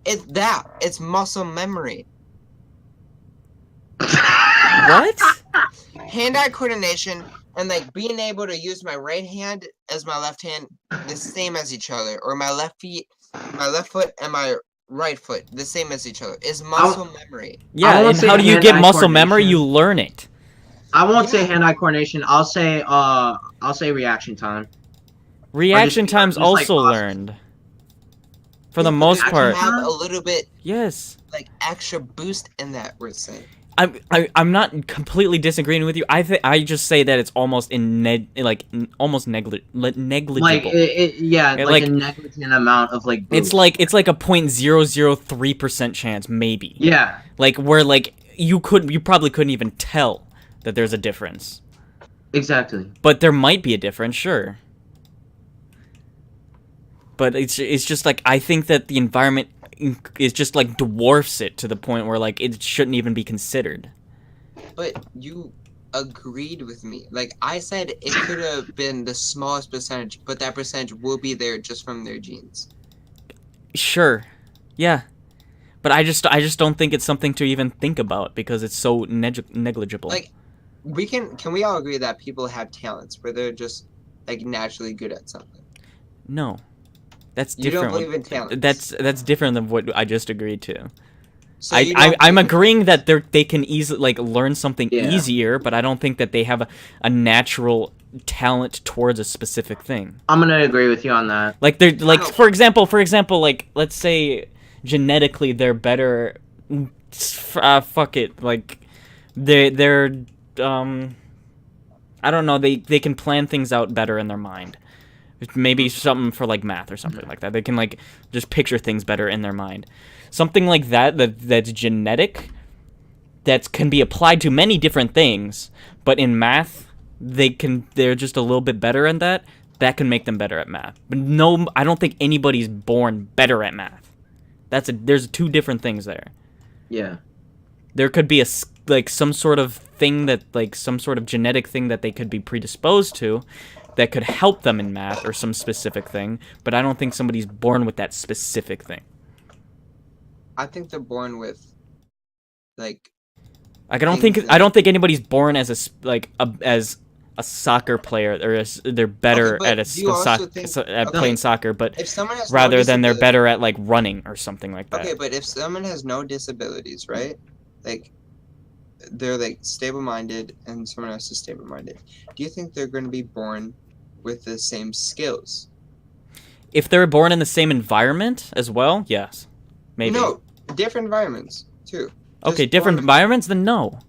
It's muscle memory. What? Hand-eye coordination and like being able to use my right hand as my left hand the same as each other, or my left foot and my right foot the same as each other is muscle memory. Yeah, and how do you get muscle memory? You learn it. I won't say hand-eye coordination. I'll say I'll say reaction time. Reaction time's just, like, also process. learned. For Yeah, the but most it part. have a little bit Yes. like extra boost in that, we're saying. I'm not completely disagreeing with you. I just say that it's almost almost negligible. Like Yeah, like a like negligent amount of like it's boost. like a 0.003% chance maybe. Yeah, Like where like you probably couldn't even tell that there's a difference. exactly. But there might be a difference, sure. But it's just like I think that the environment is just like dwarfs it to the point where like it shouldn't even be considered. But you agreed with me. Like I said, it could have been the smallest percentage, but that percentage will be there just from their genes. Sure. Yeah. But I just don't think it's something to even think about because it's so negligible. Like can we all agree that people have talents where they're just like naturally good at something? No. That's You different. don't believe in talents. That's different than what I just agreed to. So you don't I'm believe- agreeing that they can easily like learn something Yeah. easier, but I don't think that they have a natural talent towards a specific thing. I'm gonna agree with you on that. Like they're like don't- for example, like let's say genetically they're better. Fuck it, like they're I don't know, they can plan things out better in their mind. Maybe something for like math or something like that. They can like just picture things better in their mind. Something like that's genetic, that can be applied to many different things, but in math they're just a little bit better in that. That can make them better at math. But no, I don't think anybody's born better at math. There's two different things there. Yeah. There could be like some sort of thing that like some sort of genetic thing that they could be predisposed to that could help them in math or some specific thing, but I don't think somebody's born with that specific thing. I think they're born with like Like I don't think anybody's born as as a soccer player or they're better Okay, but at do you also think- at okay, playing soccer, but if someone has rather no than they're disability- better at like running or something like that. Okay, but if someone has no disabilities, right? Like they're like stable-minded and someone else is stable-minded. Do you think they're going to be born with the same skills? If they're born in the same environment as well, yes. Maybe. No, different environments too. Okay, Just different born- environments, then no.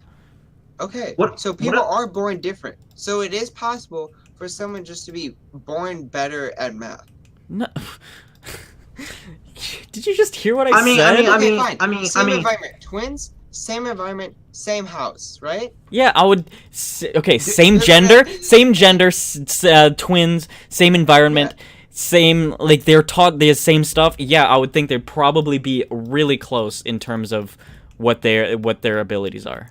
Okay, What- so what people a- are born different. So it is possible for someone just to be born better at math. No. Did you just hear what I I mean, said? Okay, fine. I mean, Same environment. Twins, same environment, same house, right? Yeah, I would. Okay, there's same gender, twins, same environment, same like they're taught the same stuff. Yeah, I would think they'd probably be really close in terms of what their abilities are.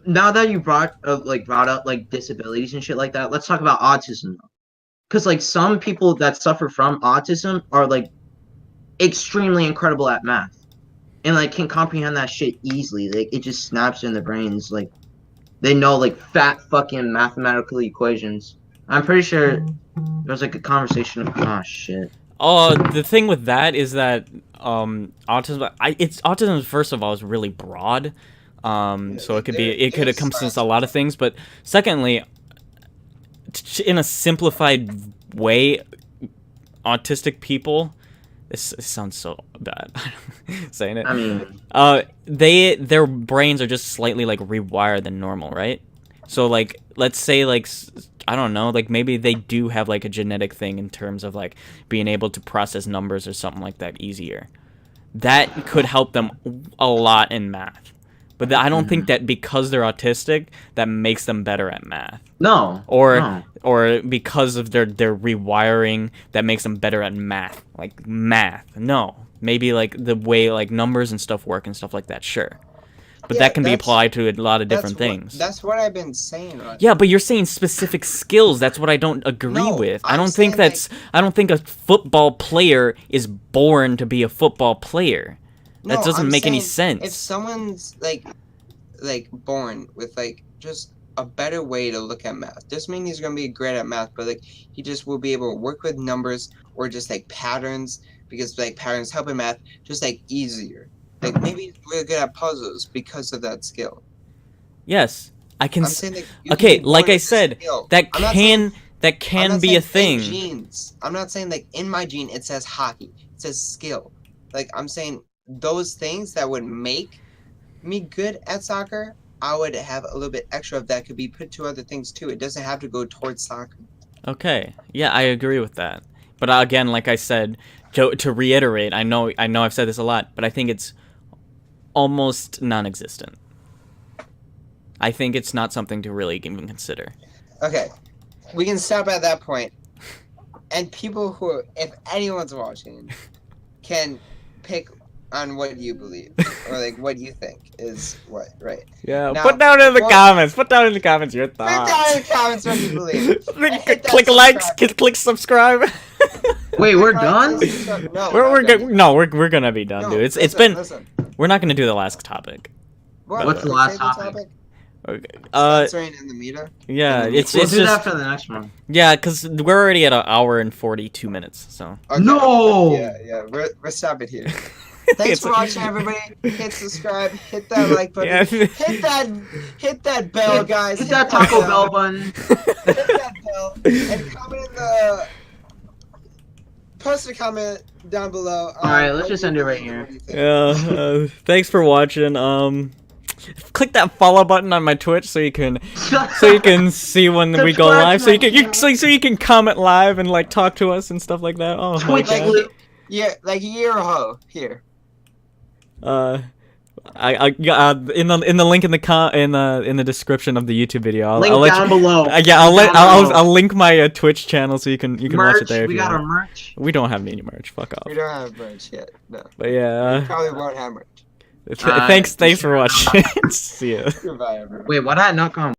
Now that you brought up like disabilities and shit like that, let's talk about autism. Because like some people that suffer from autism are like extremely incredible at math, and like can comprehend that shit easily. Like it just snaps in their brains. Like they know like fat fucking mathematical equations. I'm pretty sure there was like a conversation. Oh shit. The thing with that is that autism first of all is really broad. So it could encompass a lot of things, but secondly, in a simplified way, autistic people, this sounds so bad saying it. I mean, their brains are just slightly like rewired than normal, right? So like let's say like I don't know, like maybe they do have like a genetic thing in terms of like being able to process numbers or something like that easier. That could help them a lot in math. But I don't think that because they're autistic, that makes them better at math. no. Or because of their rewiring, that makes them better at math. Like math. No. Maybe like the way like numbers and stuff work and stuff like that, sure. But Yeah, that can be that's- applied to a lot of different That's what- things. That's what I've been saying. Rod. Yeah, but you're saying specific skills. That's what I don't agree No, with. I I'm don't think saying, I don't think a football player is born to be a football player. That No, doesn't I'm make any saying sense. If someone's like born with like just a better way to look at math, doesn't mean he's gonna be great at math, but like he just will be able to work with numbers or just like patterns, because like patterns help in math just like easier. Like maybe he's really good at puzzles because of that skill. Yes, I can. I'm saying that you Okay, can be like born I with a said, skill. that I'm not saying- can I'm not be a saying in thing. genes. I'm not saying like in my gene it says hockey. It says skill. Like I'm saying those things that would make me good at soccer, I would have a little bit extra of that could be put to other things too. It doesn't have to go towards soccer. Okay, yeah, I agree with that. But again, like I said, to reiterate, I know I've said this a lot, but I think it's almost non-existent. I think it's not something to really even consider. Okay, we can stop at that point. And people who, if anyone's watching, can pick on what you believe or like what you think is what, right? Yeah, Now, put down in the before- comments. Put down in the comments your Put down thoughts. in the comments what you believe. And hit that Click likes. subscribe. Click subscribe. Wait, we're done? No, we're gonna be done, No, dude. It's listen, been. Listen. We're not gonna do the last topic. What's the Can we last say topic? Censoring in the meter. Yeah, it's We'll it's do that just for the next one. yeah, cause we're already at an hour and 42 minutes. So Okay. No! Yeah, we're stopping here. Thanks It's- for watching, everybody. Hit subscribe, hit that like button, Yeah. hit that bell, guys. Hit that Taco Bell button. Hit that bell, and comment in the. Post a comment down below. Alright, let's what just you end it right believe and here. what you think. Yeah. Thanks for watching. Click that follow button on my Twitch so you can see when we go Subscribe live. to So you my can so you can comment live and like talk to us and stuff like that. Oh my Twitch god. link. Yeah, like you're a hoe here. In the link in the description of the YouTube video. Link I'll let down you, below. yeah, Down below. I'll link my Twitch channel so you can watch merch. it there. If We you got want. our merch. We don't have any merch. Fuck off. We don't have merch yet. No. But yeah, Probably won't have merch. thanks for watching. See ya. Goodbye, everyone. Wait, why did I not come?